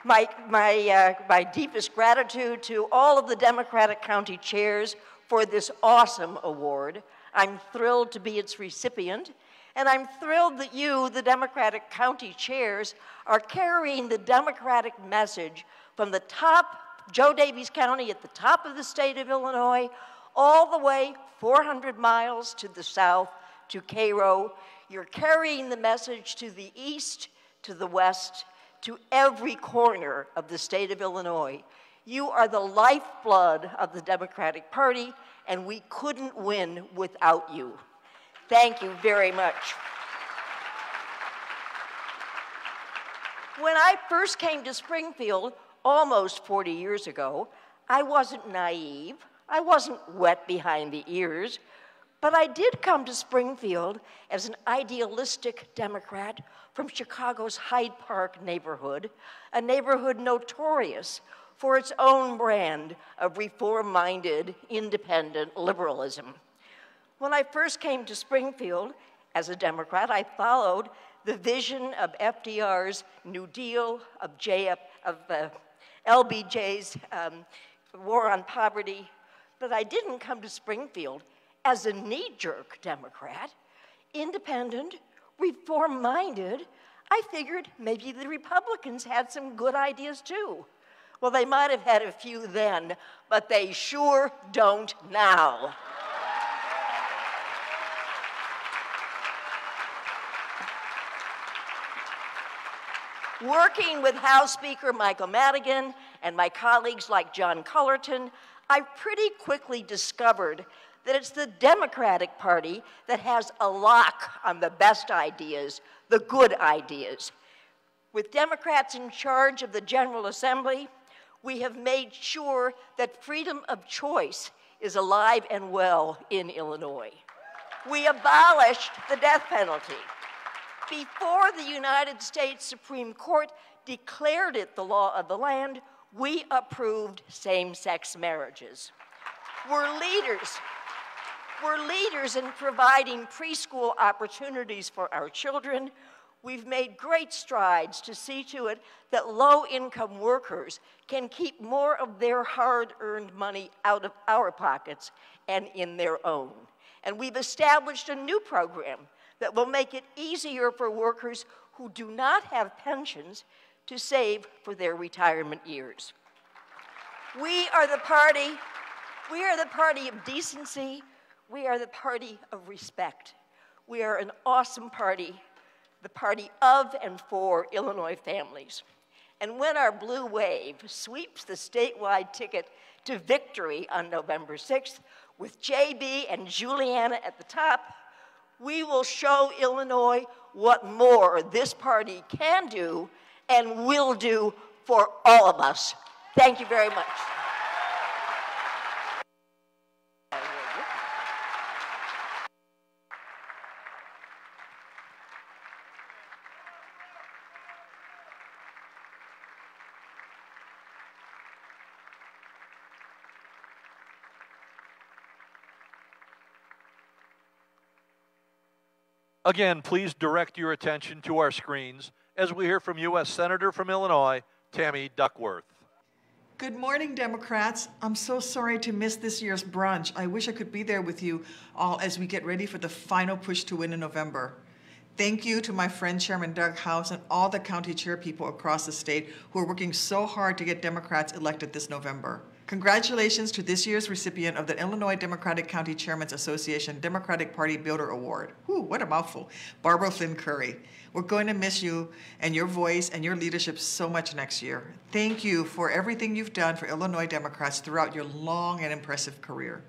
My deepest gratitude to all of the Democratic County Chairs for this awesome award. I'm thrilled to be its recipient, and I'm thrilled that you, the Democratic County Chairs, are carrying the Democratic message from the top, Joe Davies County at the top of the state of Illinois, all the way 400 miles to the south to Cairo. You're carrying the message to the east, to the west, to every corner of the state of Illinois. You are the lifeblood of the Democratic Party, and we couldn't win without you. Thank you very much. When I first came to Springfield almost 40 years ago, I wasn't naive, I wasn't wet behind the ears, but I did come to Springfield as an idealistic Democrat from Chicago's Hyde Park neighborhood, a neighborhood notorious for its own brand of reform-minded, independent liberalism. When I first came to Springfield as a Democrat, I followed the vision of FDR's New Deal, of LBJ's war on poverty, but I didn't come to Springfield as a knee-jerk Democrat, independent, reform-minded. I figured maybe the Republicans had some good ideas too. Well, they might have had a few then, but they sure don't now. Working with House Speaker Michael Madigan and my colleagues like John Cullerton, I pretty quickly discovered that it's the Democratic Party that has a lock on the best ideas, the good ideas. With Democrats in charge of the General Assembly, we have made sure that freedom of choice is alive and well in Illinois. We abolished the death penalty. Before the United States Supreme Court declared it the law of the land, we approved same-sex marriages. We're leaders in providing preschool opportunities for our children. We've made great strides to see to it that low-income workers can keep more of their hard-earned money out of our pockets and in their own. And we've established a new program that will make it easier for workers who do not have pensions to save for their retirement years. We are the party of decency. We are the party of respect. We are an awesome party, the party of and for Illinois families. And when our blue wave sweeps the statewide ticket to victory on November 6th, with JB and Juliana at the top, we will show Illinois what more this party can do and will do for all of us. Thank you very much. Again, please direct your attention to our screens as we hear from U.S. Senator from Illinois, Tammy Duckworth. Good morning, Democrats. I'm so sorry to miss this year's brunch. I wish I could be there with you all as we get ready for the final push to win in November. Thank you to my friend Chairman Doug House and all the county chair people across the state who are working so hard to get Democrats elected this November. Congratulations to this year's recipient of the Illinois Democratic County Chairmen's Association Democratic Party Builder Award. Whew, what a mouthful. Barbara Flynn Curry. We're going to miss you and your voice and your leadership so much next year. Thank you for everything you've done for Illinois Democrats throughout your long and impressive career.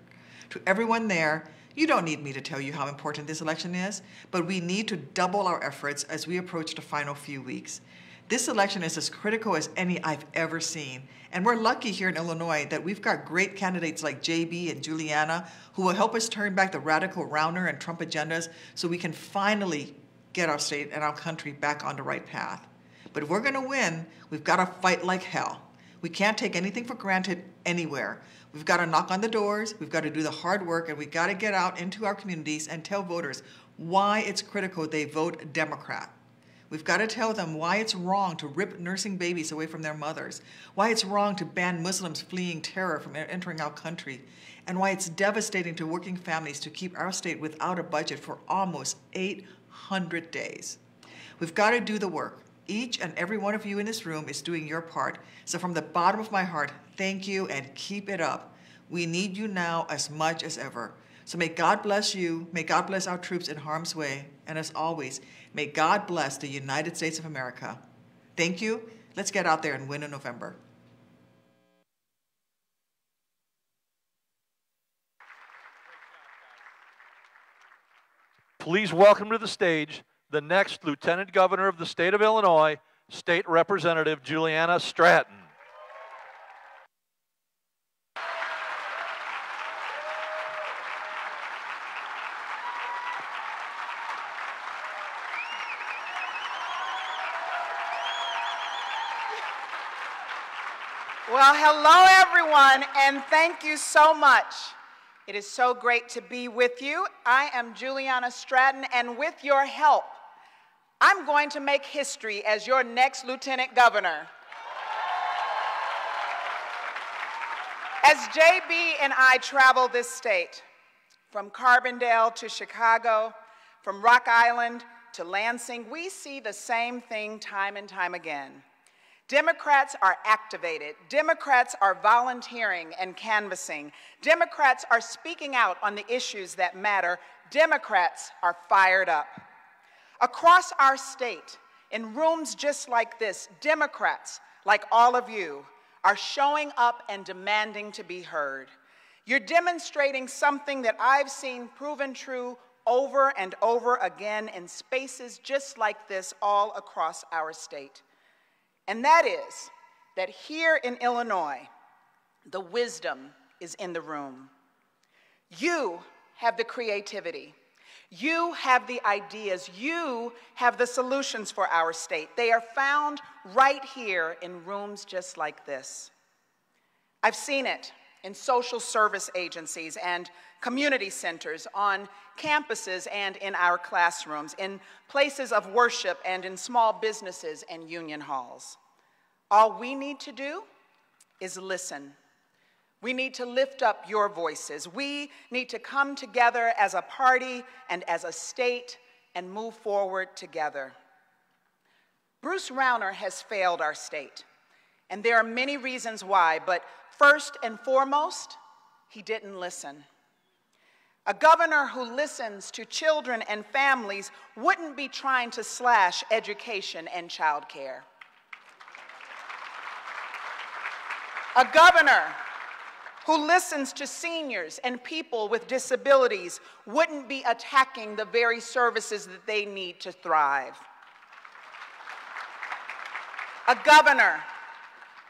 To everyone there, you don't need me to tell you how important this election is, but we need to double our efforts as we approach the final few weeks. This election is as critical as any I've ever seen. And we're lucky here in Illinois that we've got great candidates like JB and Juliana who will help us turn back the radical Rauner and Trump agendas so we can finally get our state and our country back on the right path. But if we're going to win, we've got to fight like hell. We can't take anything for granted anywhere. We've got to knock on the doors, we've got to do the hard work, and we've got to get out into our communities and tell voters why it's critical they vote Democrat. We've got to tell them why it's wrong to rip nursing babies away from their mothers, why it's wrong to ban Muslims fleeing terror from entering our country, and why it's devastating to working families to keep our state without a budget for almost 800 days. We've got to do the work. Each and every one of you in this room is doing your part. So from the bottom of my heart, thank you and keep it up. We need you now as much as ever. So may God bless you, may God bless our troops in harm's way, and as always, may God bless the United States of America. Thank you. Let's get out there and win in November. Please welcome to the stage the next Lieutenant Governor of the state of Illinois, State Representative Juliana Stratton. Well, hello, everyone, and thank you so much. It is so great to be with you. I am Juliana Stratton, and with your help, I'm going to make history as your next Lieutenant Governor. As JB and I travel this state, from Carbondale to Chicago, from Rock Island to Lansing, we see the same thing time and time again. Democrats are activated. Democrats are volunteering and canvassing. Democrats are speaking out on the issues that matter. Democrats are fired up. Across our state, in rooms just like this, Democrats, like all of you, are showing up and demanding to be heard. You're demonstrating something that I've seen proven true over and over again in spaces just like this all across our state. And that is that here in Illinois, the wisdom is in the room. You have the creativity. You have the ideas. You have the solutions for our state. They are found right here in rooms just like this. I've seen it in social service agencies and community centers, on campuses and in our classrooms, in places of worship and in small businesses and union halls. All we need to do is listen. We need to lift up your voices. We need to come together as a party and as a state and move forward together. Bruce Rauner has failed our state, and there are many reasons why, but first and foremost, he didn't listen. A governor who listens to children and families wouldn't be trying to slash education and child care. A governor who listens to seniors and people with disabilities wouldn't be attacking the very services that they need to thrive. A governor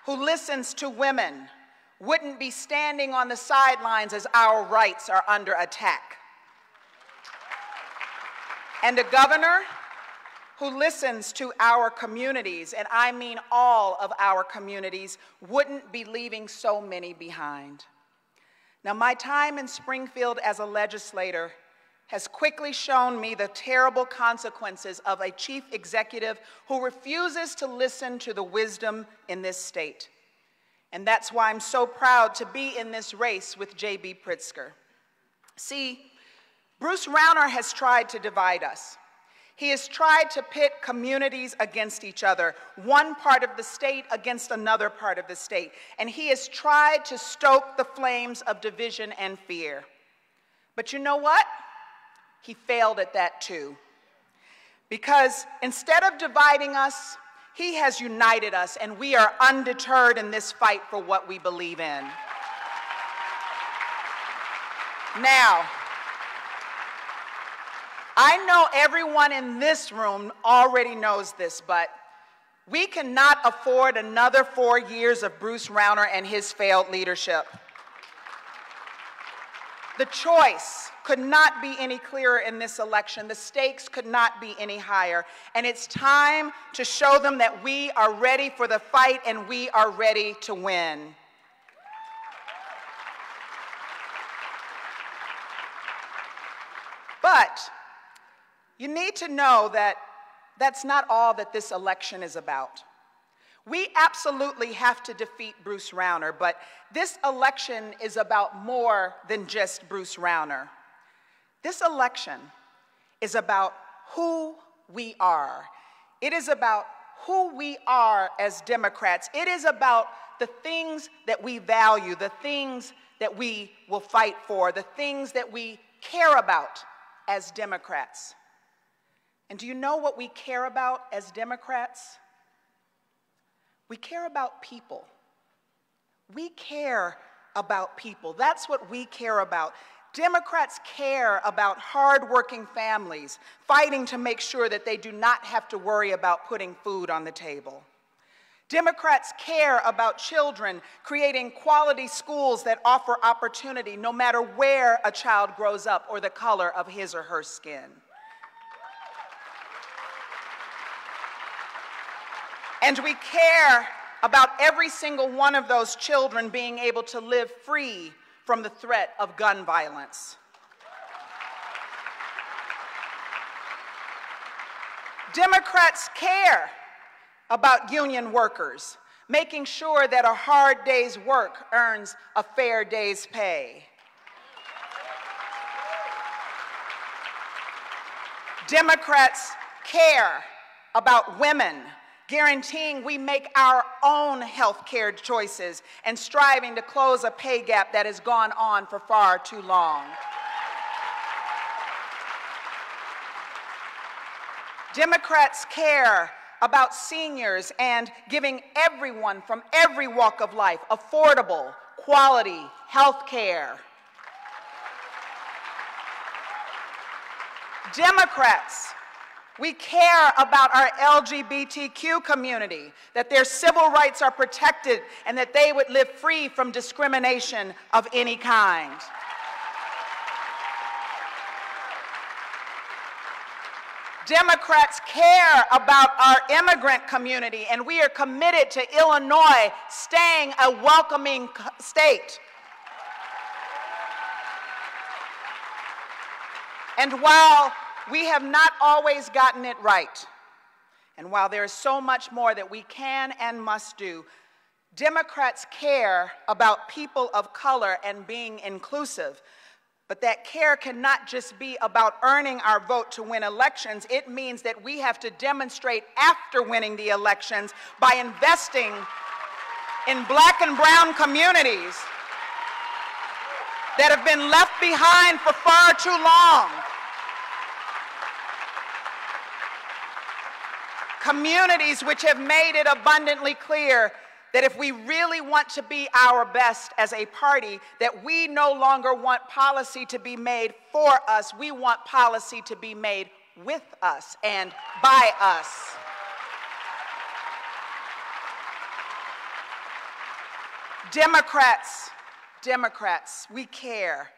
who listens to women wouldn't be standing on the sidelines as our rights are under attack. And a governor who listens to our communities, and I mean all of our communities, wouldn't be leaving so many behind. Now, my time in Springfield as a legislator has quickly shown me the terrible consequences of a chief executive who refuses to listen to the wisdom in this state. And that's why I'm so proud to be in this race with J.B. Pritzker. See, Bruce Rauner has tried to divide us. He has tried to pit communities against each other, one part of the state against another part of the state. And he has tried to stoke the flames of division and fear. But you know what? He failed at that too. Because instead of dividing us, he has united us, and we are undeterred in this fight for what we believe in. Now, I know everyone in this room already knows this, but we cannot afford another 4 years of Bruce Rauner and his failed leadership. The choice could not be any clearer in this election. The stakes could not be any higher. And it's time to show them that we are ready for the fight and we are ready to win. But you need to know that that's not all that this election is about. We absolutely have to defeat Bruce Rauner, but this election is about more than just Bruce Rauner. This election is about who we are. It is about who we are as Democrats. It is about the things that we value, the things that we will fight for, the things that we care about as Democrats. And do you know what we care about as Democrats? We care about people. We care about people. That's what we care about. Democrats care about hardworking families, fighting to make sure that they do not have to worry about putting food on the table. Democrats care about children, creating quality schools that offer opportunity no matter where a child grows up or the color of his or her skin. And we care about every single one of those children being able to live free from the threat of gun violence. Democrats care about union workers, making sure that a hard day's work earns a fair day's pay. Democrats care about women, guaranteeing we make our own health care choices and striving to close a pay gap that has gone on for far too long. Democrats care about seniors and giving everyone from every walk of life affordable, quality health care. Democrats, we care about our LGBTQ community, that their civil rights are protected and that they would live free from discrimination of any kind. Democrats care about our immigrant community, and we are committed to Illinois staying a welcoming state. And while we have not always gotten it right, and while there is so much more that we can and must do, Democrats care about people of color and being inclusive. But that care cannot just be about earning our vote to win elections. It means that we have to demonstrate after winning the elections by investing in black and brown communities that have been left behind for far too long. Communities which have made it abundantly clear that if we really want to be our best as a party, that we no longer want policy to be made for us, we want policy to be made with us and by us. Democrats, we care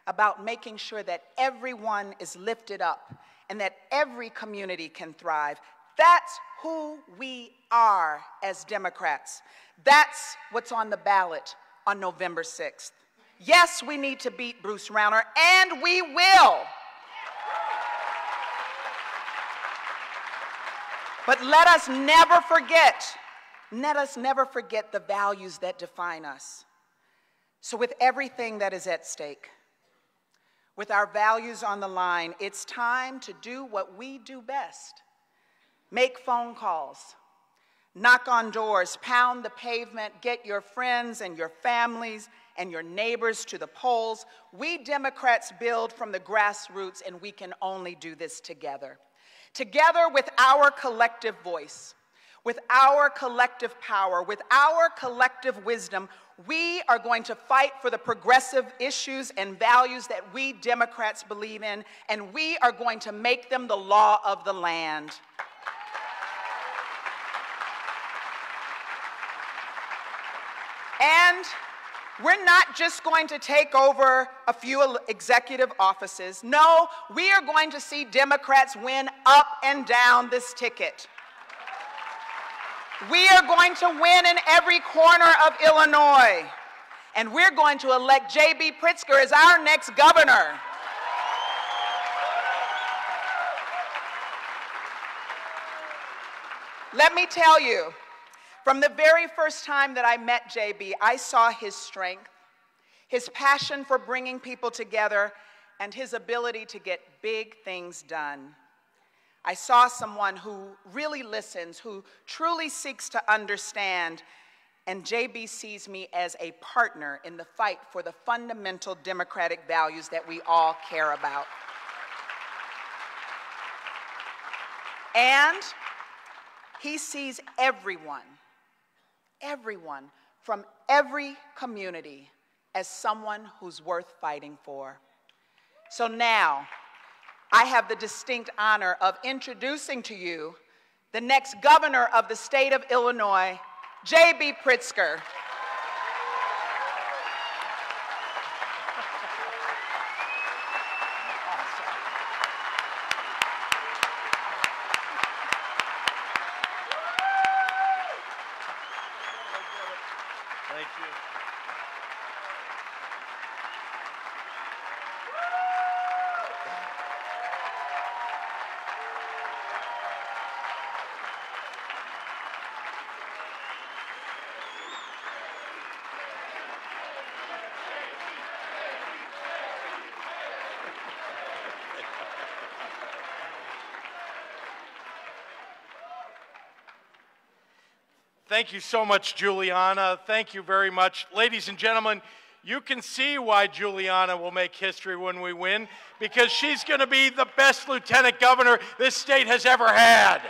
about making sure that everyone is lifted up and that every community can thrive. That's who we are as Democrats. That's what's on the ballot on November 6th. Yes, we need to beat Bruce Rauner, and we will. But let us never forget the values that define us. So with everything that is at stake, with our values on the line, it's time to do what we do best. Make phone calls, knock on doors, pound the pavement, get your friends and your families and your neighbors to the polls. We Democrats build from the grassroots, and we can only do this together. Together with our collective voice, with our collective power, with our collective wisdom, we are going to fight for the progressive issues and values that we Democrats believe in, and we are going to make them the law of the land. And we're not just going to take over a few executive offices. No, we are going to see Democrats win up and down this ticket. We are going to win in every corner of Illinois. And we're going to elect J.B. Pritzker as our next governor. Let me tell you, from the very first time that I met JB, I saw his strength, his passion for bringing people together, and his ability to get big things done. I saw someone who really listens, who truly seeks to understand, and JB sees me as a partner in the fight for the fundamental democratic values that we all care about. And he sees everyone from every community as someone who's worth fighting for. So now, I have the distinct honor of introducing to you the next governor of the state of Illinois, J.B. Pritzker. Thank you. Thank you so much, Juliana. Thank you very much. Ladies and gentlemen, you can see why Juliana will make history when we win, because she's going to be the best lieutenant governor this state has ever had.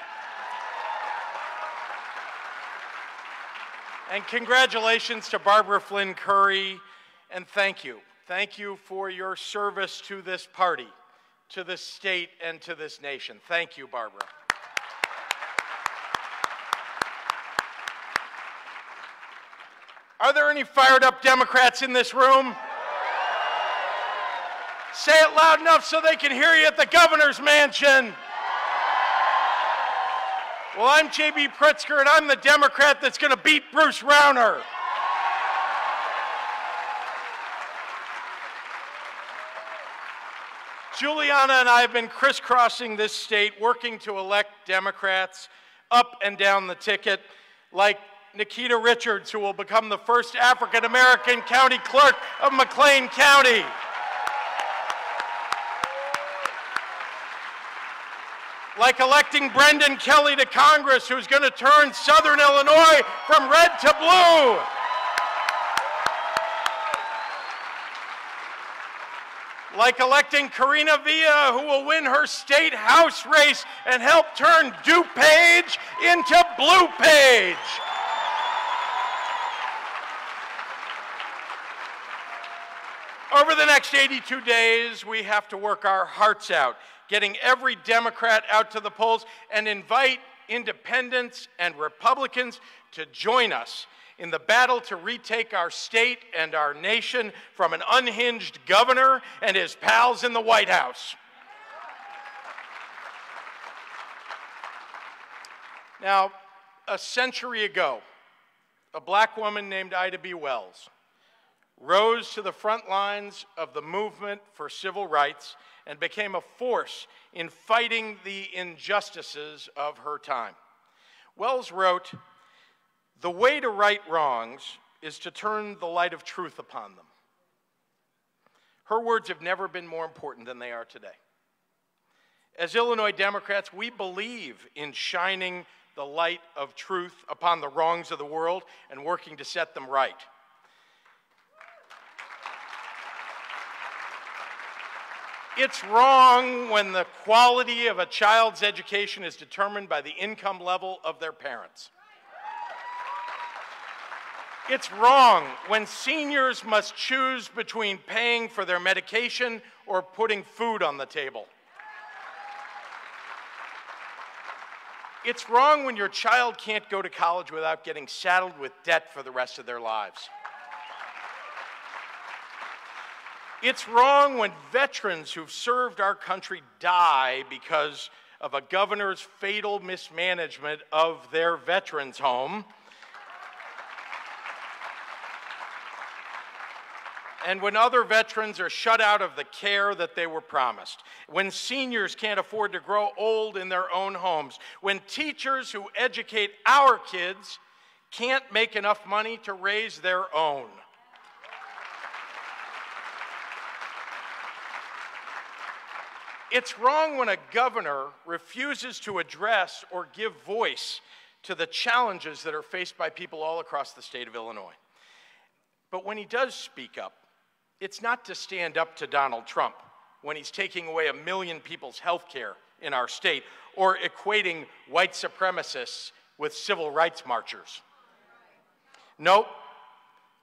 And congratulations to Barbara Flynn Curry, and thank you. Thank you for your service to this party, to this state, and to this nation. Thank you, Barbara. Are there any fired up Democrats in this room? Say it loud enough so they can hear you at the governor's mansion. Well, I'm J.B. Pritzker, and I'm the Democrat that's going to beat Bruce Rauner. Juliana and I have been crisscrossing this state, working to elect Democrats up and down the ticket, like Nikita Richards, who will become the first African-American county clerk of McLean County. Like electing Brendan Kelly to Congress, who's going to turn Southern Illinois from red to blue. Like electing Karina Villa, who will win her state house race and help turn DuPage into BluePage. Over the next 82 days, we have to work our hearts out, getting every Democrat out to the polls and invite independents and Republicans to join us in the battle to retake our state and our nation from an unhinged governor and his pals in the White House. Now, a century ago, a black woman named Ida B. Wells rose to the front lines of the movement for civil rights and became a force in fighting the injustices of her time. Wells wrote, "The way to right wrongs is to turn the light of truth upon them." Her words have never been more important than they are today. As Illinois Democrats, we believe in shining the light of truth upon the wrongs of the world and working to set them right. It's wrong when the quality of a child's education is determined by the income level of their parents. It's wrong when seniors must choose between paying for their medication or putting food on the table. It's wrong when your child can't go to college without getting saddled with debt for the rest of their lives. It's wrong when veterans who've served our country die because of a governor's fatal mismanagement of their veterans' home. And when other veterans are shut out of the care that they were promised, when seniors can't afford to grow old in their own homes, when teachers who educate our kids can't make enough money to raise their own. It's wrong when a governor refuses to address or give voice to the challenges that are faced by people all across the state of Illinois. But when he does speak up, it's not to stand up to Donald Trump when he's taking away 1 million people's health care in our state or equating white supremacists with civil rights marchers. Nope.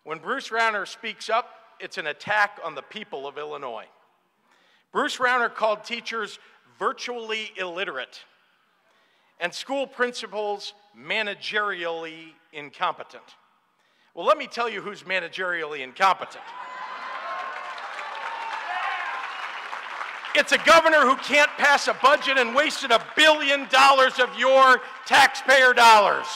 When Bruce Rauner speaks up, it's an attack on the people of Illinois. Bruce Rauner called teachers virtually illiterate and school principals managerially incompetent. Well, let me tell you who's managerially incompetent. It's a governor who can't pass a budget and wasted $1 billion of your taxpayer dollars.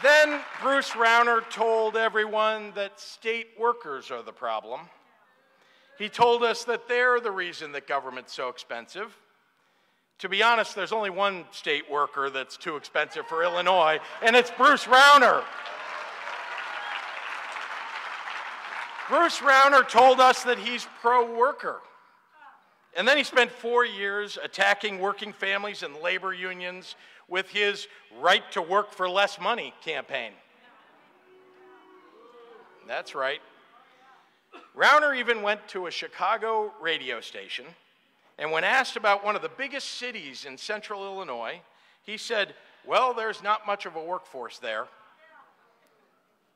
Then Bruce Rauner told everyone that state workers are the problem. He told us that they're the reason that government's so expensive. To be honest, there's only one state worker that's too expensive for Illinois, and it's Bruce Rauner. Bruce Rauner told us that he's pro-worker. And then he spent 4 years attacking working families and labor unions with his right to work for less money campaign. That's right. Rauner even went to a Chicago radio station, and when asked about one of the biggest cities in central Illinois, he said, "Well, there's not much of a workforce there."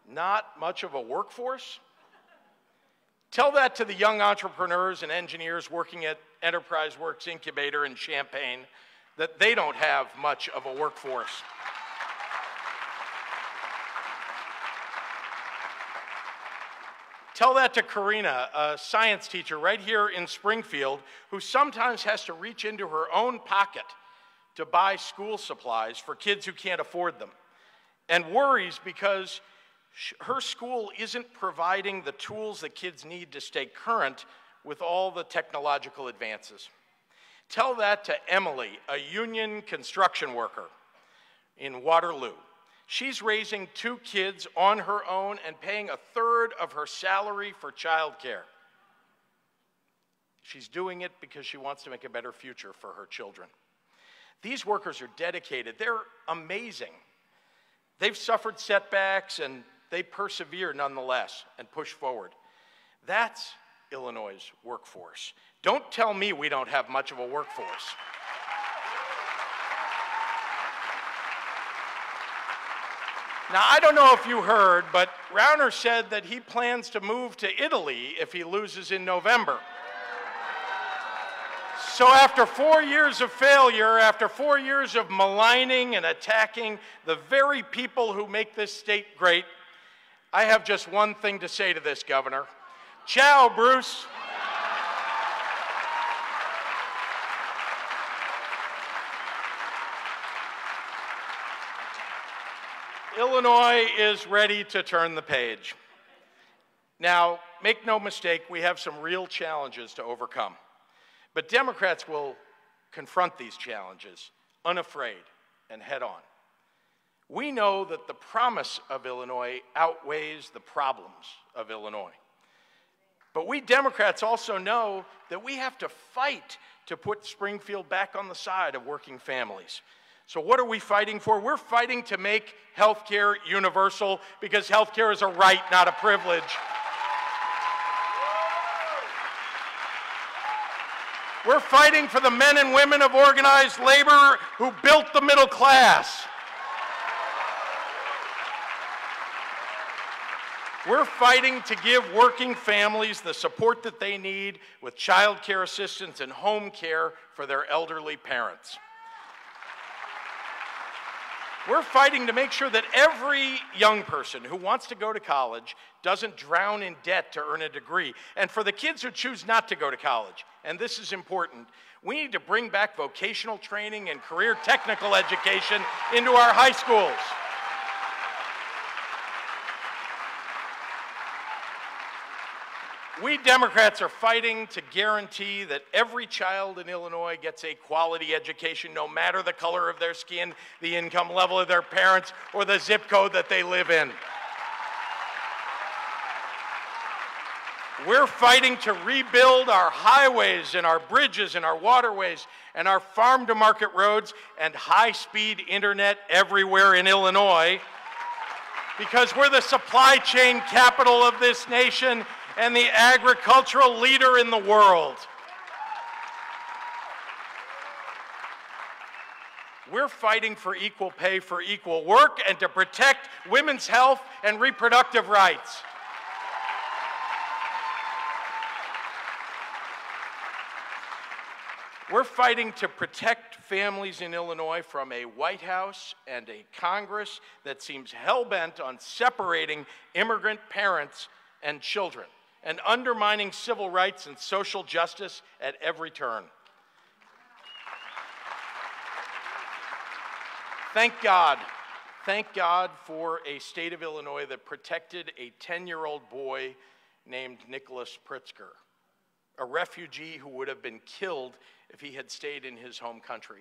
Not much of a workforce? Tell that to the young entrepreneurs and engineers working at Enterprise Works Incubator in Champaign, that they don't have much of a workforce. Tell that to Karina, a science teacher right here in Springfield, who sometimes has to reach into her own pocket to buy school supplies for kids who can't afford them, and worries because her school isn't providing the tools that kids need to stay current with all the technological advances. Tell that to Emily, a union construction worker in Waterloo. She's raising 2 kids on her own and paying 1/3 of her salary for childcare. She's doing it because she wants to make a better future for her children. These workers are dedicated. They're amazing. They've suffered setbacks and they persevere nonetheless and push forward. That's Illinois' workforce. Don't tell me we don't have much of a workforce. Now, I don't know if you heard, but Rauner said that he plans to move to Italy if he loses in November. So after 4 years of failure, after 4 years of maligning and attacking the very people who make this state great, I have just one thing to say to this governor. Ciao, Bruce. Illinois is ready to turn the page. Now, make no mistake, we have some real challenges to overcome. But Democrats will confront these challenges unafraid and head on. We know that the promise of Illinois outweighs the problems of Illinois. But we Democrats also know that we have to fight to put Springfield back on the side of working families. So what are we fighting for? We're fighting to make health care universal because health care is a right, not a privilege. We're fighting for the men and women of organized labor who built the middle class. We're fighting to give working families the support that they need with child care assistance and home care for their elderly parents. We're fighting to make sure that every young person who wants to go to college doesn't drown in debt to earn a degree. And for the kids who choose not to go to college, and this is important, we need to bring back vocational training and career technical education into our high schools. We Democrats are fighting to guarantee that every child in Illinois gets a quality education, no matter the color of their skin, the income level of their parents, or the zip code that they live in. We're fighting to rebuild our highways and our bridges and our waterways and our farm-to-market roads and high-speed internet everywhere in Illinois because we're the supply chain capital of this nation and the agricultural leader in the world. We're fighting for equal pay for equal work and to protect women's health and reproductive rights. We're fighting to protect families in Illinois from a White House and a Congress that seems hell-bent on separating immigrant parents and children and undermining civil rights and social justice at every turn. Thank God for a state of Illinois that protected a 10-year-old boy named Nicholas Pritzker, a refugee who would have been killed if he had stayed in his home country.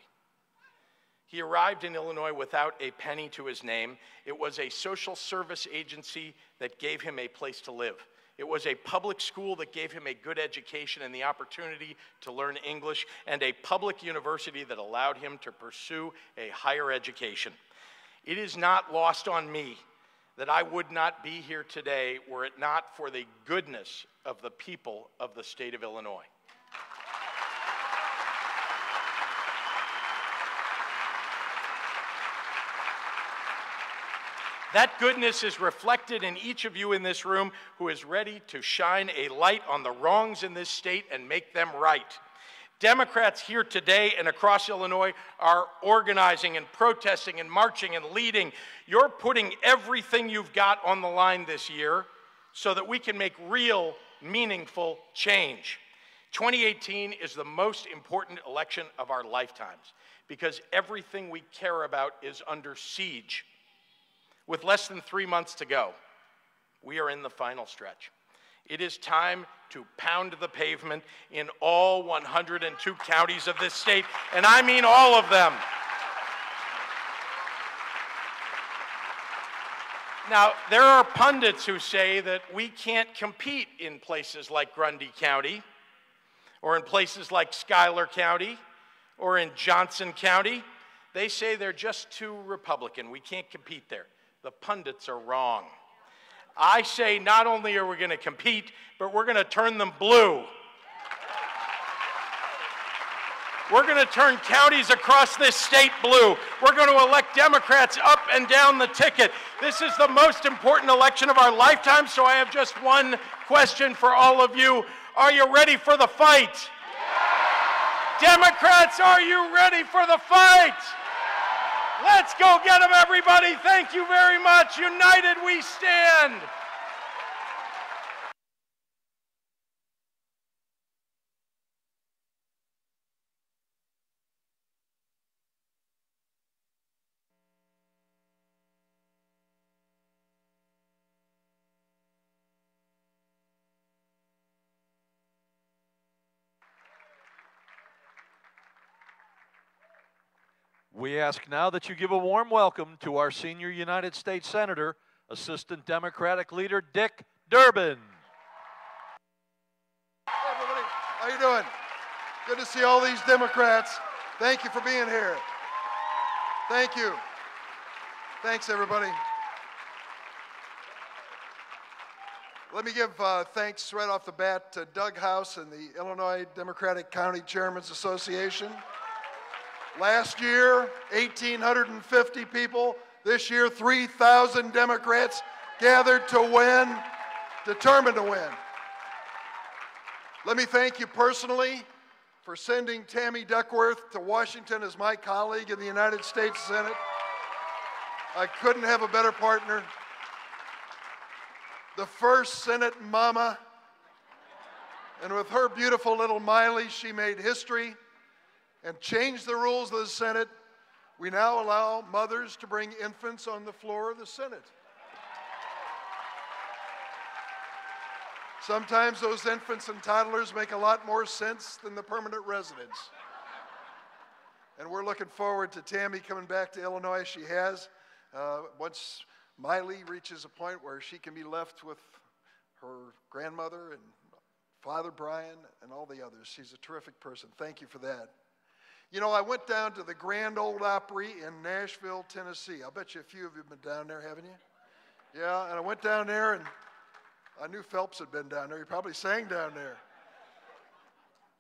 He arrived in Illinois without a penny to his name. It was a social service agency that gave him a place to live. It was a public school that gave him a good education and the opportunity to learn English, and a public university that allowed him to pursue a higher education. It is not lost on me that I would not be here today were it not for the goodness of the people of the state of Illinois. That goodness is reflected in each of you in this room who is ready to shine a light on the wrongs in this state and make them right. Democrats here today and across Illinois are organizing and protesting and marching and leading. You're putting everything you've got on the line this year so that we can make real, meaningful change. 2018 is the most important election of our lifetimes because everything we care about is under siege. With less than 3 months to go, we are in the final stretch. It is time to pound the pavement in all 102 counties of this state, and I mean all of them. Now, there are pundits who say that we can't compete in places like Grundy County. or in places like Schuyler County, or in Johnson County, they say they're just too Republican. We can't compete there. The pundits are wrong. I say not only are we going to compete, but we're going to turn them blue. We're going to turn counties across this state blue. We're going to elect Democrats up and down the ticket. This is the most important election of our lifetime, so I have just one question for all of you. Are you ready for the fight? Yeah. Democrats, are you ready for the fight? Yeah. Let's go get them, everybody. Thank you very much. United we stand. We ask now that you give a warm welcome to our senior United States Senator, Assistant Democratic Leader Dick Durbin. Hey everybody, how you doing? Good to see all these Democrats. Thank you for being here. Thank you. Thanks everybody. Let me give thanks right off the bat to Doug House and the Illinois Democratic County Chairmen's Association. Last year, 1,850 people. This year, 3,000 Democrats gathered to win, determined to win. Let me thank you personally for sending Tammy Duckworth to Washington as my colleague in the United States Senate. I couldn't have a better partner. The first Senate mama. And with her beautiful little Miley, she made history and changed the rules of the Senate. We now allow mothers to bring infants on the floor of the Senate. Sometimes those infants and toddlers make a lot more sense than the permanent residents. And we're looking forward to Tammy coming back to Illinois. She has. Once Miley reaches a point where she can be left with her grandmother and Father Brian and all the others. She's a terrific person. Thank you for that. You know, I went down to the Grand Ole Opry in Nashville, Tennessee. I'll bet you a few of you have been down there, haven't you? Yeah, and I went down there, and I knew Phelps had been down there. He probably sang down there.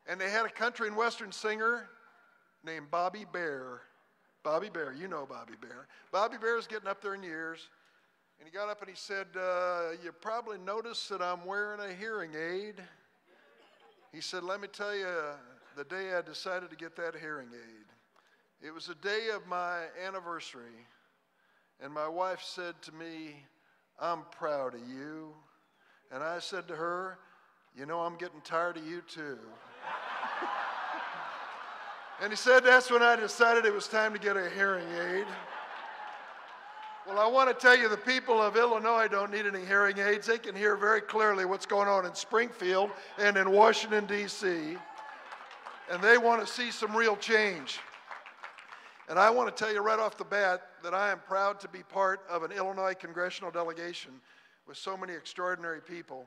And they had a country and western singer named Bobby Bear. Bobby Bear, you know Bobby Bear. Bobby Bear's getting up there in years, and he got up and he said, you probably noticed that I'm wearing a hearing aid. He said, let me tell you, the day I decided to get that hearing aid, it was the day of my anniversary, and my wife said to me, I'm proud of you. And I said to her, you know, I'm getting tired of you too. And he said, that's when I decided it was time to get a hearing aid. Well, I want to tell you, the people of Illinois don't need any hearing aids. They can hear very clearly what's going on in Springfield and in Washington, D.C., and they want to see some real change. And I want to tell you right off the bat that I am proud to be part of an Illinois congressional delegation with so many extraordinary people.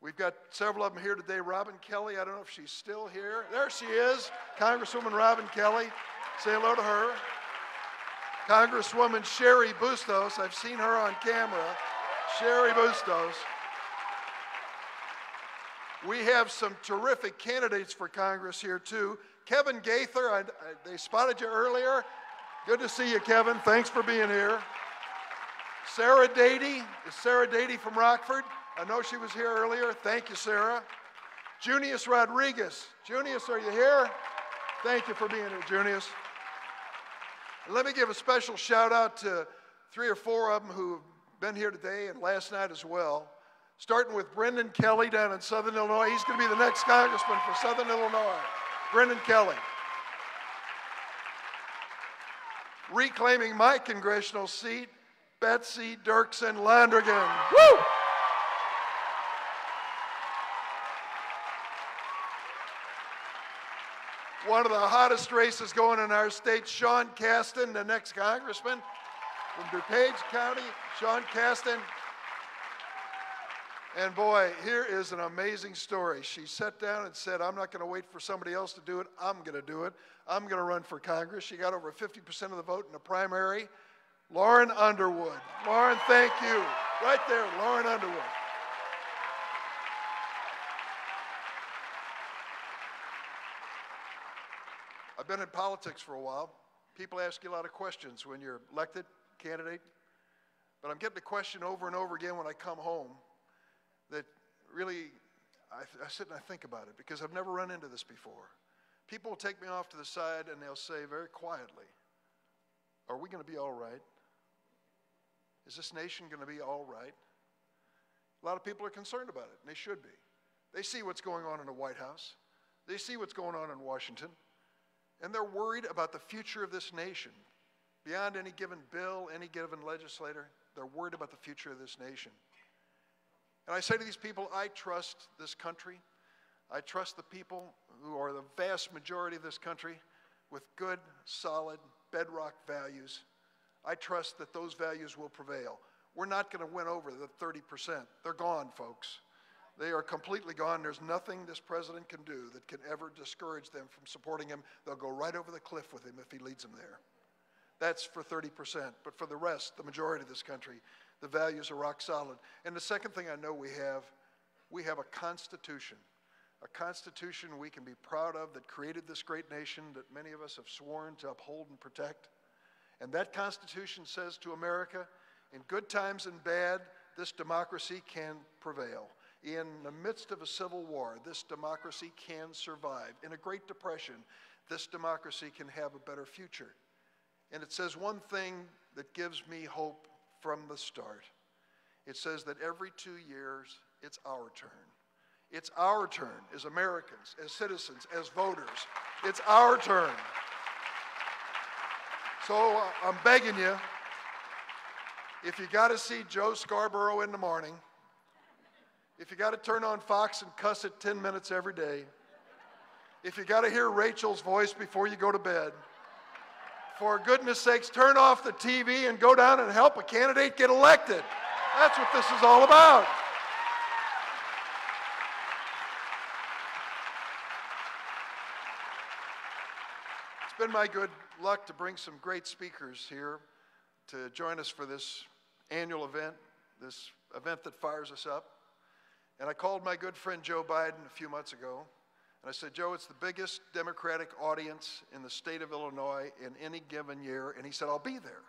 We've got several of them here today. Robin Kelly, I don't know if she's still here. There she is, Congresswoman Robin Kelly. Say hello to her. Congresswoman Sherry Bustos, I've seen her on camera. Sherry Bustos. We have some terrific candidates for Congress here too. Kevin Gaither, they spotted you earlier. Good to see you, Kevin. Thanks for being here. Sarah Dady, is Sarah Dady from Rockford? I know she was here earlier. Thank you, Sarah. Junius Rodriguez. Junius, are you here? Thank you for being here, Junius. And let me give a special shout out to 3 or 4 of them who have been here today and last night as well. Starting with Brendan Kelly down in Southern Illinois. He's going to be the next congressman for Southern Illinois. Brendan Kelly. Reclaiming my congressional seat, Betsy Dirksen Landrigan. Woo! One of the hottest races going in our state, Sean Casten, the next congressman from DuPage County. Sean Casten. And boy, here is an amazing story. She sat down and said, I'm not going to wait for somebody else to do it. I'm going to do it. I'm going to run for Congress. She got over 50% of the vote in the primary. Lauren Underwood. Lauren, thank you. Right there, Lauren Underwood. I've been in politics for a while. People ask you a lot of questions when you're elected candidate. But I'm getting the question over and over again when I come home that really, I sit and I think about it because I've never run into this before. People will take me off to the side and they'll say very quietly, are we going to be all right? Is this nation going to be all right? A lot of people are concerned about it, and they should be. They see what's going on in the White House. They see what's going on in Washington, and they're worried about the future of this nation. Beyond any given bill, any given legislator, they're worried about the future of this nation. And I say to these people, I trust this country. I trust the people who are the vast majority of this country with good, solid, bedrock values. I trust that those values will prevail. We're not going to win over the 30%. They're gone, folks. They are completely gone. There's nothing this president can do that can ever discourage them from supporting him. They'll go right over the cliff with him if he leads them there. That's for 30%. But for the rest, the majority of this country, the values are rock solid. And the second thing I know we have a constitution we can be proud of that created this great nation that many of us have sworn to uphold and protect. And that Constitution says to America, in good times and bad, this democracy can prevail. In the midst of a civil war, this democracy can survive. In a Great Depression, this democracy can have a better future. And it says one thing that gives me hope from the start. It says that every 2 years, it's our turn. It's our turn as Americans, as citizens, as voters. It's our turn. So I'm begging you, if you got to see Joe Scarborough in the morning, if you got to turn on Fox and cuss it 10 minutes every day, if you got to hear Rachel's voice before you go to bed, for goodness sakes, turn off the TV and go down and help a candidate get elected. That's what this is all about. It's been my good luck to bring some great speakers here to join us for this annual event, this event that fires us up. And I called my good friend Joe Biden a few months ago, and I said, Joe, it's the biggest Democratic audience in the state of Illinois in any given year. And he said, I'll be there.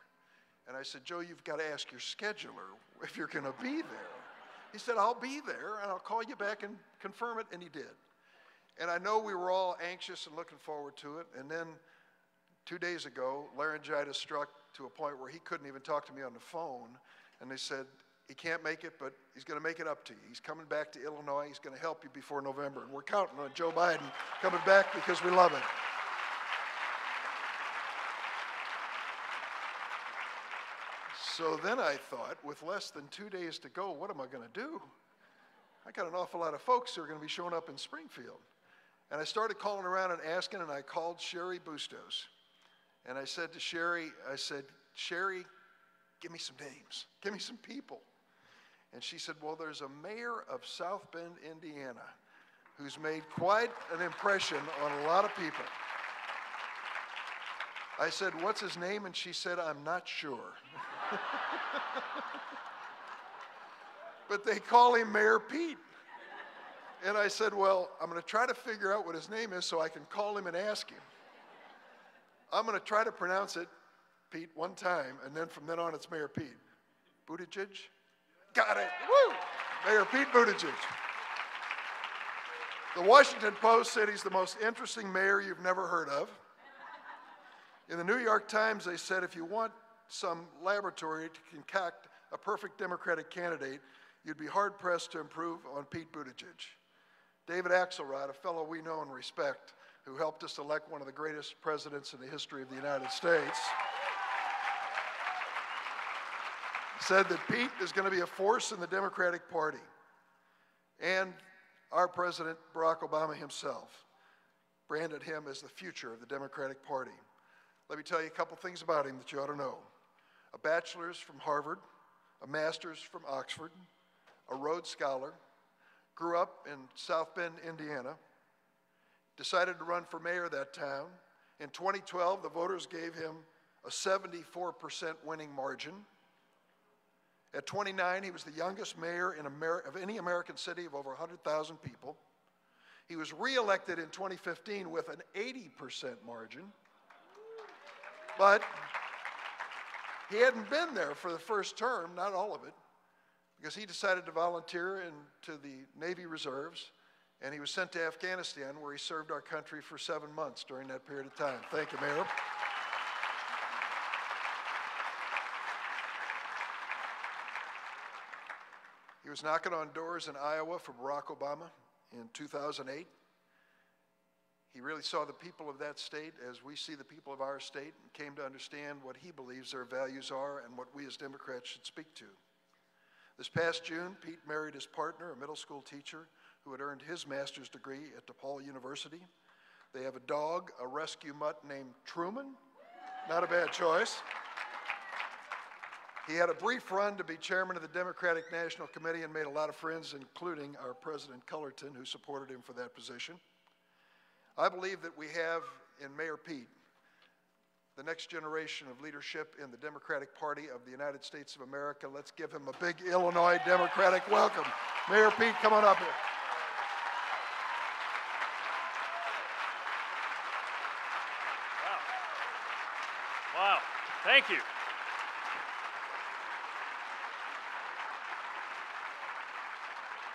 And I said, Joe, you've got to ask your scheduler if you're going to be there. He said, I'll be there, and I'll call you back and confirm it, and he did. And I know we were all anxious and looking forward to it. And then 2 days ago, laryngitis struck to a point where he couldn't even talk to me on the phone. And they said, he can't make it, but he's going to make it up to you. He's coming back to Illinois. He's going to help you before November. And we're counting on Joe Biden coming back because we love him. So then I thought, with less than 2 days to go, what am I going to do? I got an awful lot of folks who are going to be showing up in Springfield. And I started calling around and asking, and I called Sherry Bustos. And I said to Sherry, Sherry, give me some names. Give me some people. And she said, well, there's a mayor of South Bend, Indiana, who's made quite an impression on a lot of people. I said, what's his name? And she said, I'm not sure. But they call him Mayor Pete. And I said, well, I'm going to try to figure out what his name is so I can call him and ask him. I'm going to try to pronounce it, Pete, one time, and then from then on it's Mayor Pete. Buttigieg? Got it. Woo! Mayor Pete Buttigieg. The Washington Post said he's the most interesting mayor you've never heard of. In the New York Times, they said if you want some laboratory to concoct a perfect Democratic candidate, you'd be hard-pressed to improve on Pete Buttigieg. David Axelrod, a fellow we know and respect, who helped us elect one of the greatest presidents in the history of the United States, said that Pete is going to be a force in the Democratic Party. And our President, Barack Obama himself, branded him as the future of the Democratic Party. Let me tell you a couple things about him that you ought to know. A bachelor's from Harvard, a master's from Oxford, a Rhodes Scholar, grew up in South Bend, Indiana, decided to run for mayor of that town. In 2012, the voters gave him a 74% winning margin. At 29, he was the youngest mayor of any American city of over 100,000 people. He was reelected in 2015 with an 80% margin. But he hadn't been there for the first term, not all of it, because he decided to volunteer into the Navy Reserves, and he was sent to Afghanistan, where he served our country for 7 months during that period of time. Thank you, Mayor. He was knocking on doors in Iowa for Barack Obama in 2008. He really saw the people of that state as we see the people of our state and came to understand what he believes their values are and what we as Democrats should speak to. This past June, Pete married his partner, a middle school teacher who had earned his master's degree at DePaul University. They have a dog, a rescue mutt named Truman. Not a bad choice. He had a brief run to be chairman of the Democratic National Committee and made a lot of friends, including our President Cullerton, who supported him for that position. I believe that we have in Mayor Pete the next generation of leadership in the Democratic Party of the United States of America. Let's give him a big Illinois Democratic welcome. Mayor Pete, come on up here. Wow, thank you.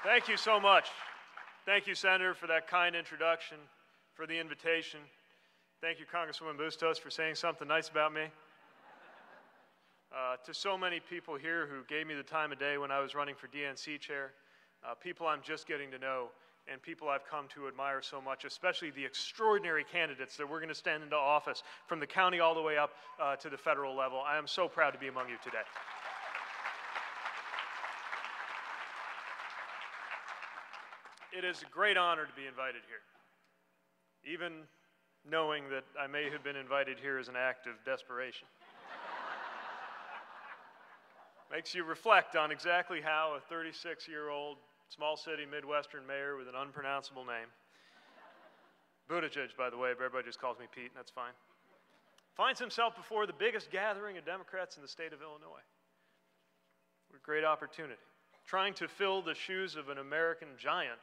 Thank you so much. Thank you, Senator, for that kind introduction, for the invitation. Thank you, Congresswoman Bustos, for saying something nice about me. To so many people here who gave me the time of day when I was running for DNC chair, people I'm just getting to know, and people I've come to admire so much, especially the extraordinary candidates that we're going to stand into office from the county all the way up to the federal level. I am so proud to be among you today. It is a great honor to be invited here, even knowing that I may have been invited here as an act of desperation. Makes you reflect on exactly how a 36-year-old small city Midwestern mayor with an unpronounceable name, Buttigieg, by the way, but everybody just calls me Pete, and that's fine, finds himself before the biggest gathering of Democrats in the state of Illinois. What a great opportunity. Trying to fill the shoes of an American giant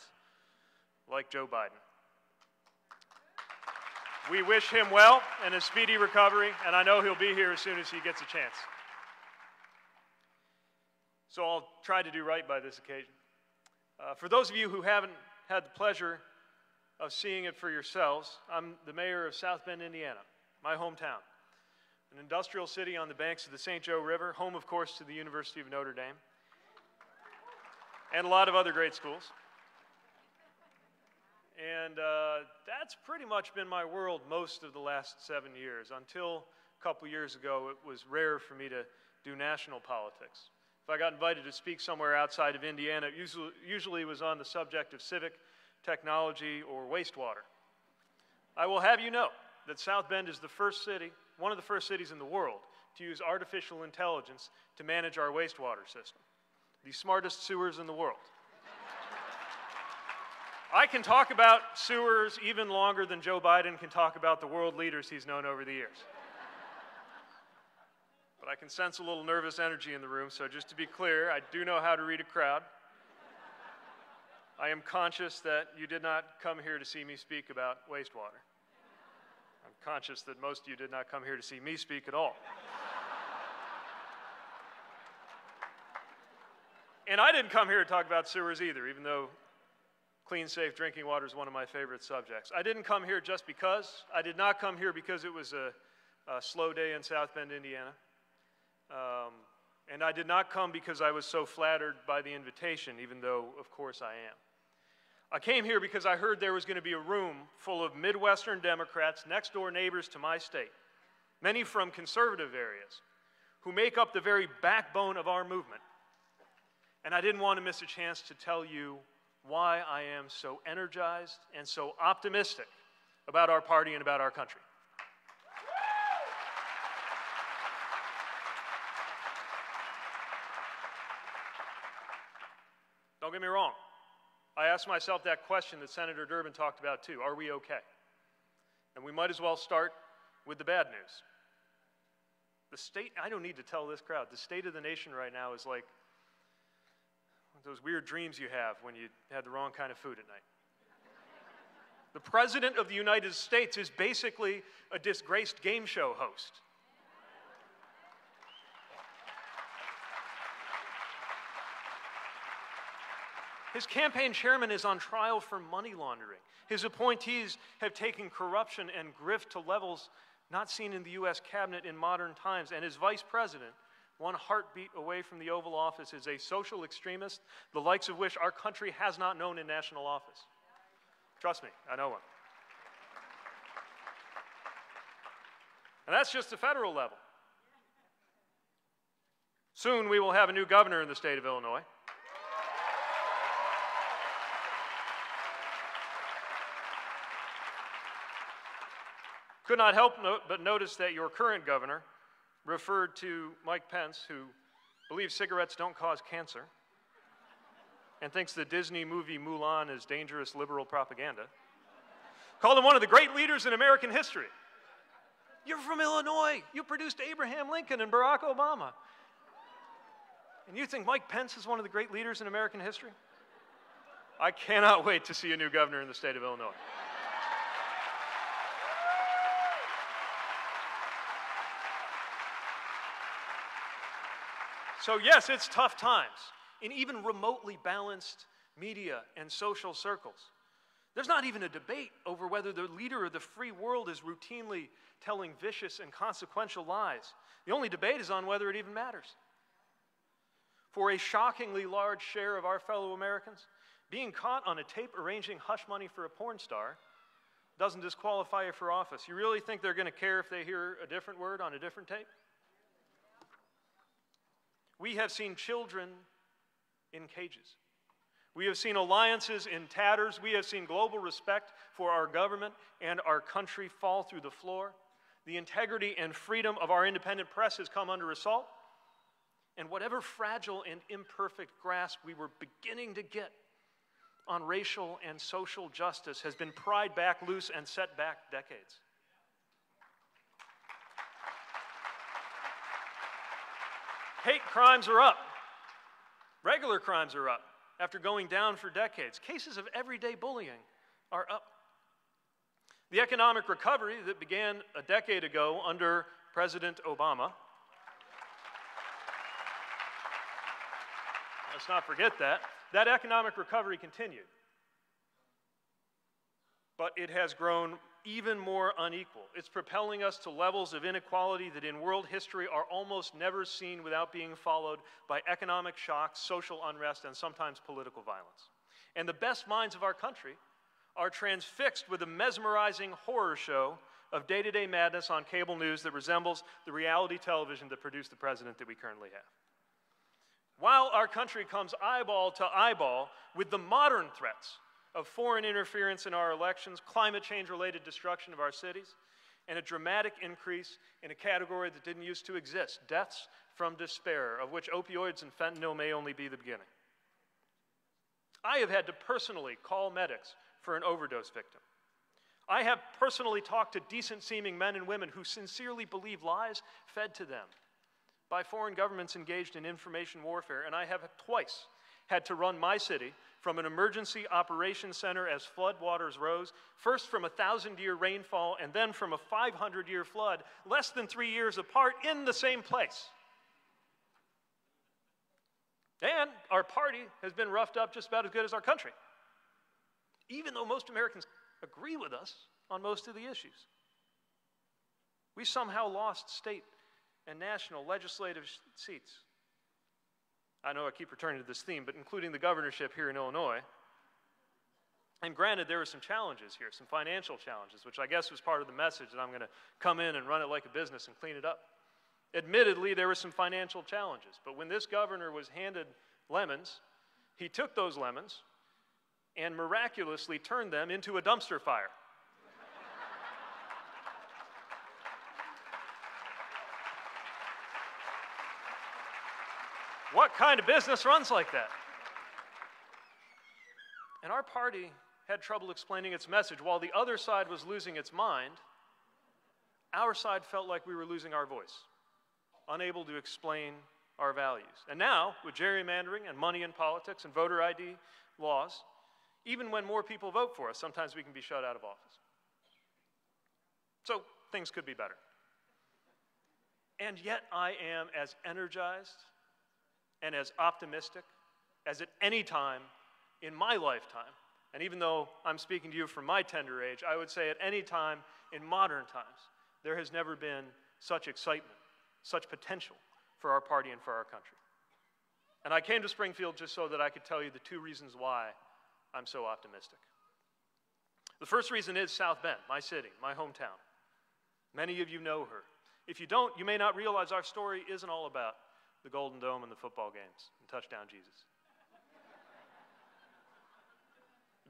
like Joe Biden. We wish him well and a speedy recovery, and I know he'll be here as soon as he gets a chance. So I'll try to do right by this occasion. For those of you who haven't had the pleasure of seeing it for yourselves, I'm the mayor of South Bend, Indiana, my hometown, an industrial city on the banks of the St. Joe River, home, of course, to the University of Notre Dame, and a lot of other great schools. And that's pretty much been my world most of the last 7 years. Until a couple years ago, it was rare for me to do national politics. If I got invited to speak somewhere outside of Indiana, it usually was on the subject of civic, technology, or wastewater. I will have you know that South Bend is the first city, one of the first cities in the world, to use artificial intelligence to manage our wastewater system. The smartest sewers in the world. I can talk about sewers even longer than Joe Biden can talk about the world leaders he's known over the years. But I can sense a little nervous energy in the room, so just to be clear, I do know how to read a crowd. I am conscious that you did not come here to see me speak about wastewater. I'm conscious that most of you did not come here to see me speak at all. And I didn't come here to talk about sewers either, even though clean, safe drinking water is one of my favorite subjects. I didn't come here just because. I did not come here because it was a slow day in South Bend, Indiana. And I did not come because I was so flattered by the invitation, even though, of course, I am. I came here because I heard there was going to be a room full of Midwestern Democrats, next-door neighbors to my state, many from conservative areas, who make up the very backbone of our movement. And I didn't want to miss a chance to tell you why I am so energized and so optimistic about our party and about our country. Don't get me wrong. I asked myself that question that Senator Durbin talked about too. Are we okay? And we might as well start with the bad news. The state, I don't need to tell this crowd, the state of the nation right now is like those weird dreams you have when you had the wrong kind of food at night. The President of the United States is basically a disgraced game show host. His campaign chairman is on trial for money laundering. His appointees have taken corruption and grift to levels not seen in the U.S. cabinet in modern times. And his vice president, one heartbeat away from the Oval Office, is a social extremist, the likes of which our country has not known in national office. Trust me, I know one. And that's just the federal level. Soon we will have a new governor in the state of Illinois. Could not help but notice that your current governor referred to Mike Pence, who believes cigarettes don't cause cancer and thinks the Disney movie Mulan is dangerous liberal propaganda, called him one of the great leaders in American history. You're from Illinois. You produced Abraham Lincoln and Barack Obama. And you think Mike Pence is one of the great leaders in American history? I cannot wait to see a new governor in the state of Illinois. So yes, it's tough times in even remotely balanced media and social circles. There's not even a debate over whether the leader of the free world is routinely telling vicious and consequential lies. The only debate is on whether it even matters. For a shockingly large share of our fellow Americans, being caught on a tape arranging hush money for a porn star doesn't disqualify you for office. You really think they're going to care if they hear a different word on a different tape? We have seen children in cages. We have seen alliances in tatters. We have seen global respect for our government and our country fall through the floor. The integrity and freedom of our independent press has come under assault. And whatever fragile and imperfect grasp we were beginning to get on racial and social justice has been pried back loose and set back decades. Hate crimes are up. Regular crimes are up after going down for decades. Cases of everyday bullying are up. The economic recovery that began a decade ago under President Obama, let's not forget that economic recovery continued. But it has grown even more unequal. It's propelling us to levels of inequality that in world history are almost never seen without being followed by economic shocks, social unrest, and sometimes political violence. And the best minds of our country are transfixed with a mesmerizing horror show of day-to-day madness on cable news that resembles the reality television that produced the president that we currently have. While our country comes eyeball to eyeball with the modern threats of foreign interference in our elections, climate change-related destruction of our cities, and a dramatic increase in a category that didn't used to exist, deaths from despair, of which opioids and fentanyl may only be the beginning. I have had to personally call medics for an overdose victim. I have personally talked to decent-seeming men and women who sincerely believe lies fed to them by foreign governments engaged in information warfare, and I have twice had to run my city from an emergency operations center as floodwaters rose, first from a 1,000-year rainfall and then from a 500-year flood, less than 3 years apart in the same place. And our party has been roughed up just about as good as our country, even though most Americans agree with us on most of the issues. We somehow lost state and national legislative seats. I know I keep returning to this theme, but including the governorship here in Illinois. And granted, there were some challenges here, some financial challenges, which I guess was part of the message that I'm going to come in and run it like a business and clean it up. Admittedly, there were some financial challenges, but when this governor was handed lemons, he took those lemons and miraculously turned them into a dumpster fire. What kind of business runs like that? And our party had trouble explaining its message. While the other side was losing its mind, our side felt like we were losing our voice, unable to explain our values. And now, with gerrymandering and money in politics and voter ID laws, even when more people vote for us, sometimes we can be shut out of office. So things could be better. And yet I am as energized and as optimistic as at any time in my lifetime. And even though I'm speaking to you from my tender age, I would say at any time in modern times, there has never been such excitement, such potential for our party and for our country. And I came to Springfield just so that I could tell you the two reasons why I'm so optimistic. The first reason is South Bend, my city, my hometown. Many of you know her. If you don't, you may not realize our story isn't all about the Golden Dome and the football games and Touchdown Jesus.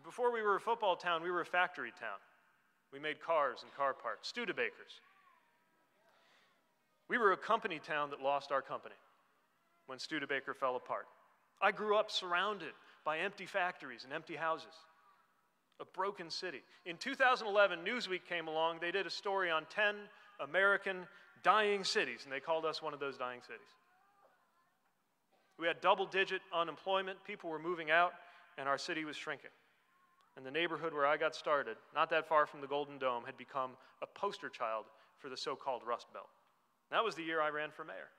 Before we were a football town, we were a factory town. We made cars and car parts, Studebakers. We were a company town that lost our company when Studebaker fell apart. I grew up surrounded by empty factories and empty houses, a broken city. In 2011, Newsweek came along. They did a story on 10 American dying cities, and they called us one of those dying cities. We had double-digit unemployment. People were moving out, and our city was shrinking. And the neighborhood where I got started, not that far from the Golden Dome, had become a poster child for the so-called Rust Belt. That was the year I ran for mayor,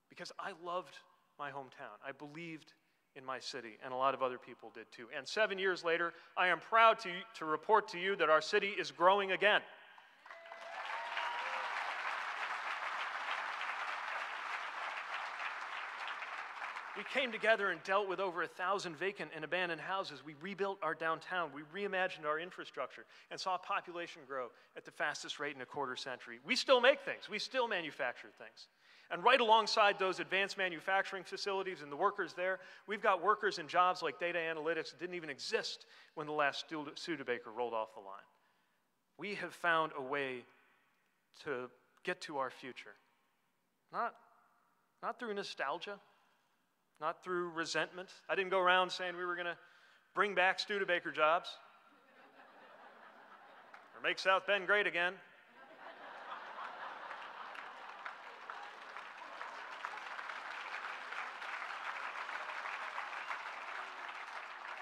because I loved my hometown. I believed in my city, and a lot of other people did too. And 7 years later, I am proud to report to you that our city is growing again. We came together and dealt with over 1,000 vacant and abandoned houses. We rebuilt our downtown. We reimagined our infrastructure and saw population grow at the fastest rate in a quarter century. We still make things. We still manufacture things. And right alongside those advanced manufacturing facilities and the workers there, we've got workers in jobs like data analytics that didn't even exist when the last Studebaker rolled off the line. We have found a way to get to our future. Not through nostalgia, not through resentment. I didn't go around saying we were going to bring back Studebaker jobs or make South Bend great again.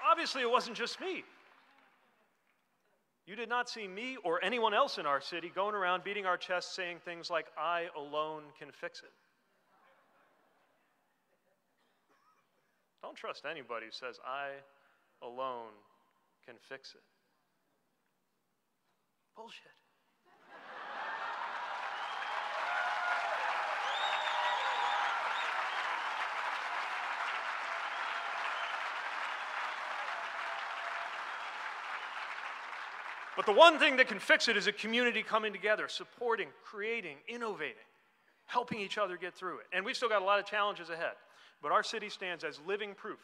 Obviously, it wasn't just me. You did not see me or anyone else in our city going around beating our chests saying things like, "I alone can fix it." Don't trust anybody who says, "I alone can fix it." Bullshit. But the one thing that can fix it is a community coming together, supporting, creating, innovating, helping each other get through it. And we've still got a lot of challenges ahead. But our city stands as living proof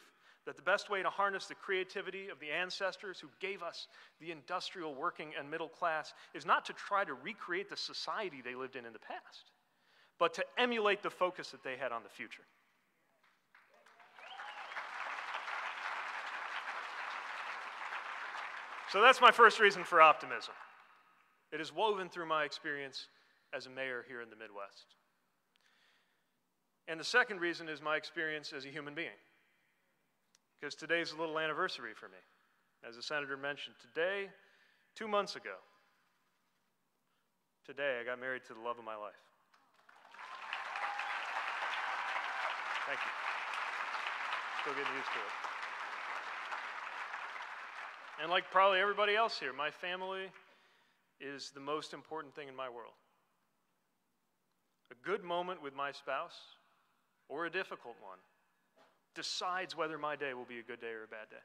that the best way to harness the creativity of the ancestors who gave us the industrial working and middle class is not to try to recreate the society they lived in the past, but to emulate the focus that they had on the future. So that's my first reason for optimism. It is woven through my experience as a mayor here in the Midwest. And the second reason is my experience as a human being. Because today's a little anniversary for me. As the senator mentioned, today, 2 months ago, today I got married to the love of my life. Thank you. Still getting used to it. And like probably everybody else here, my family is the most important thing in my world. A good moment with my spouse, or a difficult one, decides whether my day will be a good day or a bad day.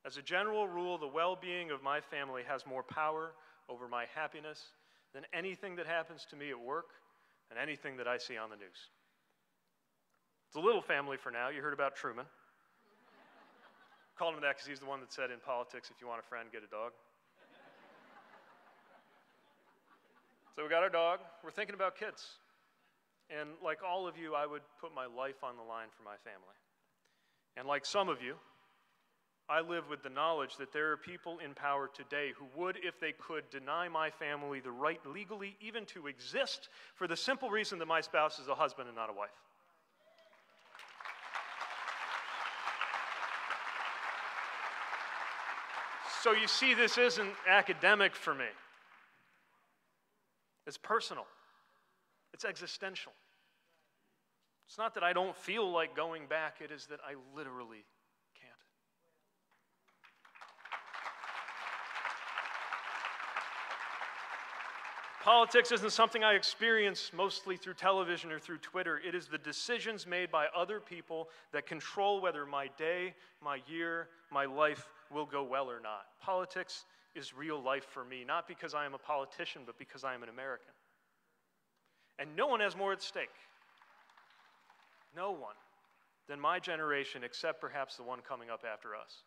As a general rule, the well-being of my family has more power over my happiness than anything that happens to me at work and anything that I see on the news. It's a little family for now. You heard about Truman. Called him that because he's the one that said in politics, if you want a friend, get a dog. So we got our dog. We're thinking about kids. And like all of you, I would put my life on the line for my family. And like some of you, I live with the knowledge that there are people in power today who would, if they could, deny my family the right legally even to exist for the simple reason that my spouse is a husband and not a wife. So you see, this isn't academic for me. It's personal. It's existential. It's not that I don't feel like going back, it is that I literally can't. Politics isn't something I experience mostly through television or through Twitter. It is the decisions made by other people that control whether my day, my year, my life will go well or not. Politics is real life for me, not because I am a politician, but because I am an American. And no one has more at stake. No one than my generation, except perhaps the one coming up after us.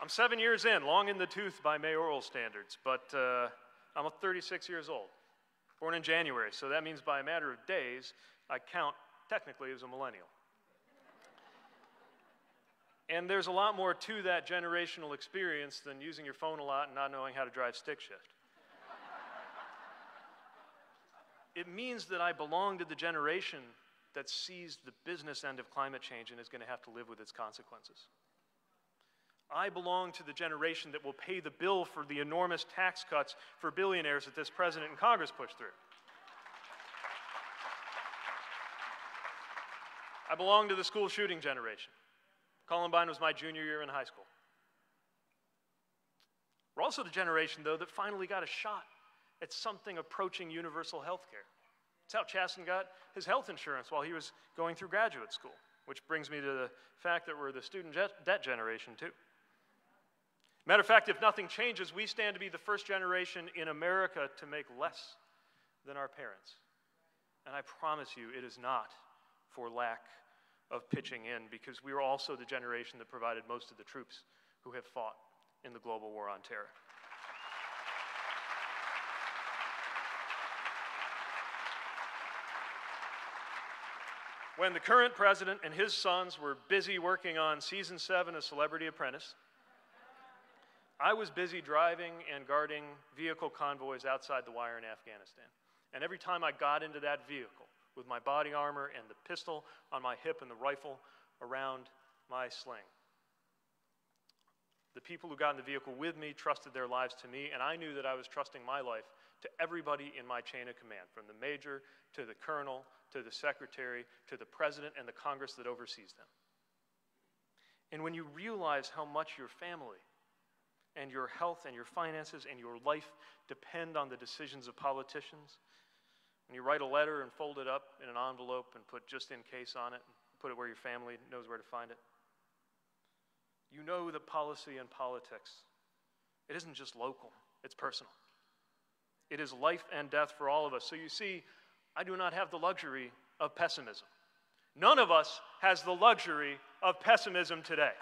I'm 7 years in, long in the tooth by mayoral standards, but I'm 36 years old, born in January, so that means by a matter of days, I count technically as a millennial. And there's a lot more to that generational experience than using your phone a lot and not knowing how to drive stick shift. It means that I belong to the generation that sees the business end of climate change and is going to have to live with its consequences. I belong to the generation that will pay the bill for the enormous tax cuts for billionaires that this president and Congress pushed through. I belong to the school shooting generation. Columbine was my junior year in high school. We're also the generation, though, that finally got a shot at something approaching universal health care. That's how Chasten got his health insurance while he was going through graduate school, which brings me to the fact that we're the student debt generation, too. Matter of fact, if nothing changes, we stand to be the first generation in America to make less than our parents. And I promise you, it is not for lack of pitching in, because we were also the generation that provided most of the troops who have fought in the global war on terror. When the current president and his sons were busy working on season 7 of Celebrity Apprentice, I was busy driving and guarding vehicle convoys outside the wire in Afghanistan. And every time I got into that vehicle, with my body armor and the pistol on my hip and the rifle around my sling, the people who got in the vehicle with me trusted their lives to me, and I knew that I was trusting my life to everybody in my chain of command, from the major to the colonel to the secretary to the president and the Congress that oversees them. And when you realize how much your family and your health and your finances and your life depend on the decisions of politicians, when you write a letter and fold it up in an envelope and put "just in case" on it, and put it where your family knows where to find it, you know that policy and politics, it isn't just local, it's personal. It is life and death for all of us. So you see, I do not have the luxury of pessimism. None of us has the luxury of pessimism today.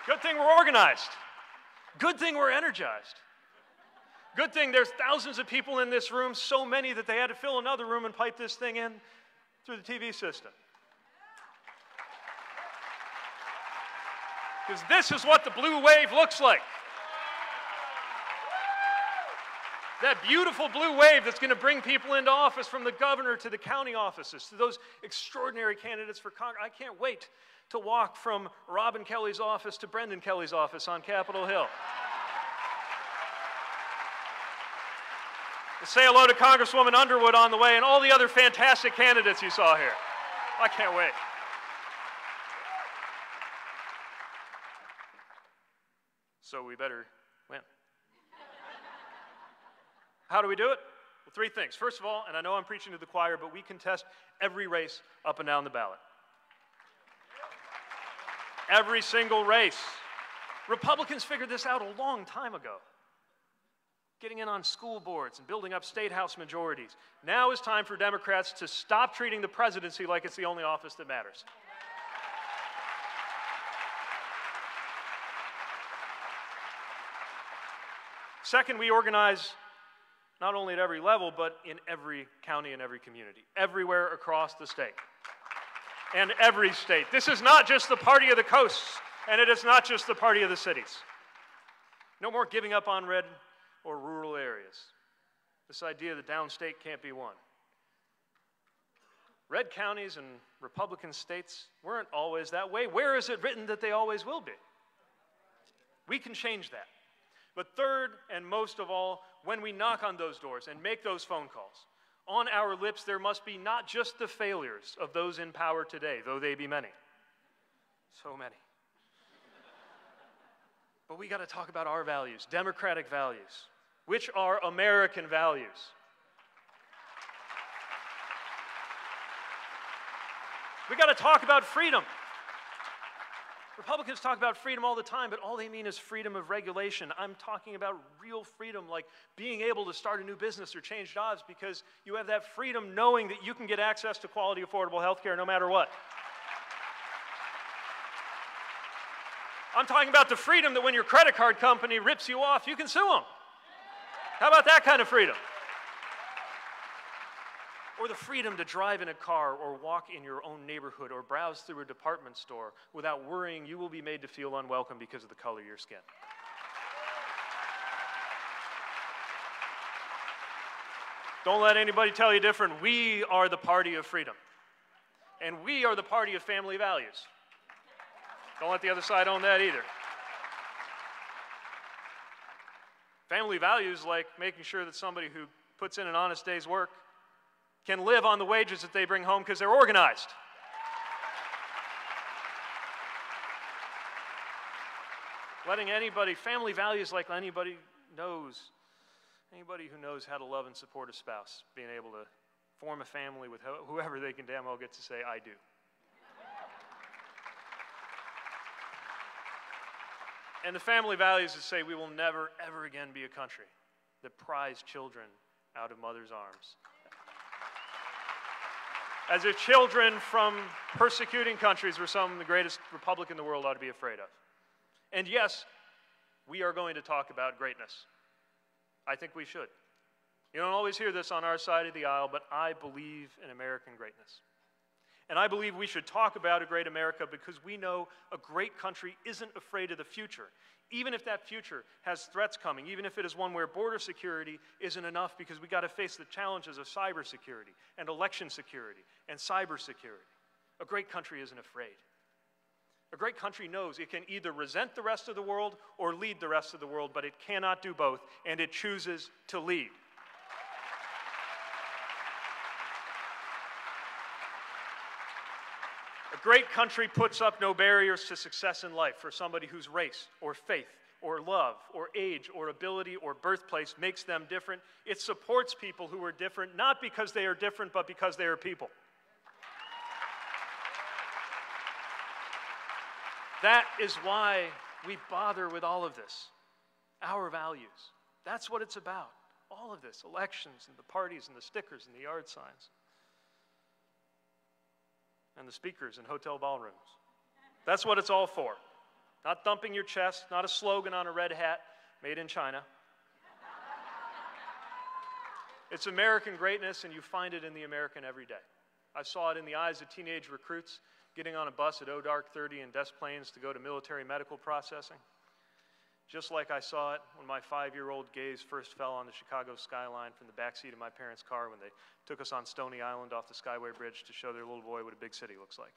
Good thing we're organized. Good thing we're energized. Good thing there's thousands of people in this room, so many that they had to fill another room and pipe this thing in through the TV system. Because this is what the blue wave looks like. That beautiful blue wave that's going to bring people into office, from the governor to the county offices, to those extraordinary candidates for Congress. I can't wait to walk from Robin Kelly's office to Brendan Kelly's office on Capitol Hill. To say hello to Congresswoman Underwood on the way and all the other fantastic candidates you saw here. I can't wait. So we better win. How do we do it? Well, 3 things. First of all, and I know I'm preaching to the choir, but we contest every race up and down the ballot. Every single race. Republicans figured this out a long time ago, getting in on school boards and building up state house majorities. Now is time for Democrats to stop treating the presidency like it's the only office that matters. Second, we organize not only at every level, but in every county and every community, everywhere across the state and every state. This is not just the party of the coasts, and it is not just the party of the cities. No more giving up on red or rural areas. This idea that downstate can't be won. Red counties and Republican states weren't always that way. Where is it written that they always will be? We can change that. But third, and most of all, when we knock on those doors and make those phone calls, on our lips there must be not just the failures of those in power today, though they be many. So many. But we got to talk about our values, democratic values, which are American values. We got to talk about freedom. Republicans talk about freedom all the time, but all they mean is freedom of regulation. I'm talking about real freedom, like being able to start a new business or change jobs because you have that freedom knowing that you can get access to quality, affordable health care no matter what. I'm talking about the freedom that when your credit card company rips you off, you can sue them. How about that kind of freedom? Or the freedom to drive in a car or walk in your own neighborhood or browse through a department store without worrying you will be made to feel unwelcome because of the color of your skin. Don't let anybody tell you different. We are the party of freedom. And we are the party of family values. Don't let the other side own that either. Family values like making sure that somebody who puts in an honest day's work can live on the wages that they bring home because they're organized. Letting anybody, family values like anybody who knows how to love and support a spouse, being able to form a family with whoever they can damn well get to say, I do. And the family values that say we will never, ever again be a country that pries children out of mother's arms. As if children from persecuting countries were some of the greatest republic in the world ought to be afraid of. And yes, we are going to talk about greatness. I think we should. You don't always hear this on our side of the aisle, but I believe in American greatness. And I believe we should talk about a great America because we know a great country isn't afraid of the future, even if that future has threats coming, even if it is one where border security isn't enough because we got to face the challenges of cybersecurity and election security and cybersecurity. A great country isn't afraid. A great country knows it can either resent the rest of the world or lead the rest of the world, but it cannot do both, and it chooses to lead. A great country puts up no barriers to success in life for somebody whose race or faith or love or age or ability or birthplace makes them different. It supports people who are different, not because they are different, but because they are people. That is why we bother with all of this, our values. That's what it's about, all of this, elections and the parties and the stickers and the yard signs. And the speakers in hotel ballrooms. That's what it's all for. Not thumping your chest, not a slogan on a red hat made in China. It's American greatness, and you find it in the American every day. I saw it in the eyes of teenage recruits getting on a bus at dark 30 in Des Plaines to go to military medical processing. Just like I saw it when my 5-year-old gaze first fell on the Chicago skyline from the backseat of my parents' car when they took us on Stony Island off the Skyway Bridge to show their little boy what a big city looks like.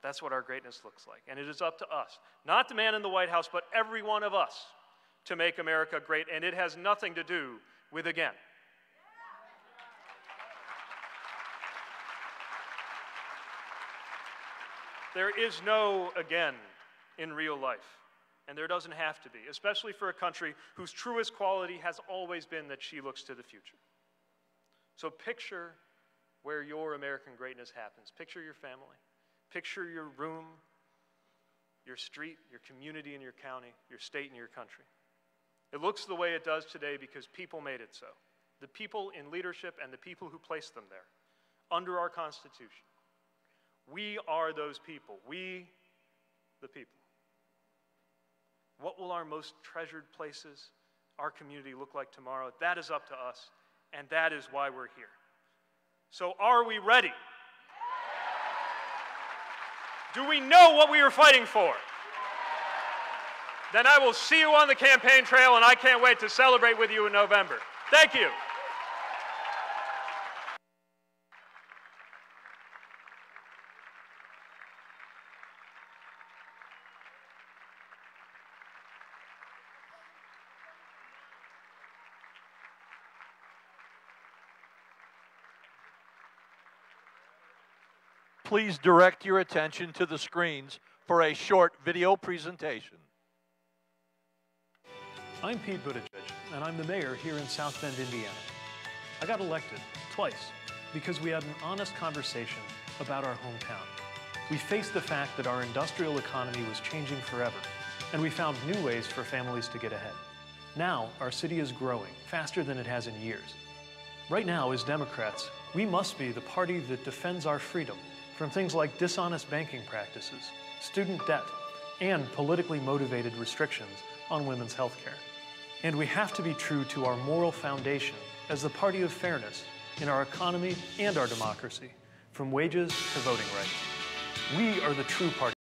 That's what our greatness looks like. And it is up to us, not the man in the White House, but every one of us to make America great. And it has nothing to do with again. There is no again in real life. And there doesn't have to be, especially for a country whose truest quality has always been that she looks to the future. So picture where your American greatness happens. Picture your family. Picture your room, your street, your community and your county, your state and your country. It looks the way it does today because people made it so. The people in leadership and the people who placed them there, under our Constitution. We are those people. We, the people. What will our most treasured places our community look like tomorrow? That is up to us, and that is why we're here. So are we ready? Do we know what we are fighting for? Then I will see you on the campaign trail, and I can't wait to celebrate with you in November. Thank you. Please direct your attention to the screens for a short video presentation. I'm Pete Buttigieg, and I'm the mayor here in South Bend, Indiana. I got elected twice because we had an honest conversation about our hometown. We faced the fact that our industrial economy was changing forever, and we found new ways for families to get ahead. Now, our city is growing faster than it has in years. Right now, as Democrats, we must be the party that defends our freedom from things like dishonest banking practices, student debt, and politically motivated restrictions on women's health care. And we have to be true to our moral foundation as the party of fairness in our economy and our democracy, from wages to voting rights. We are the true party.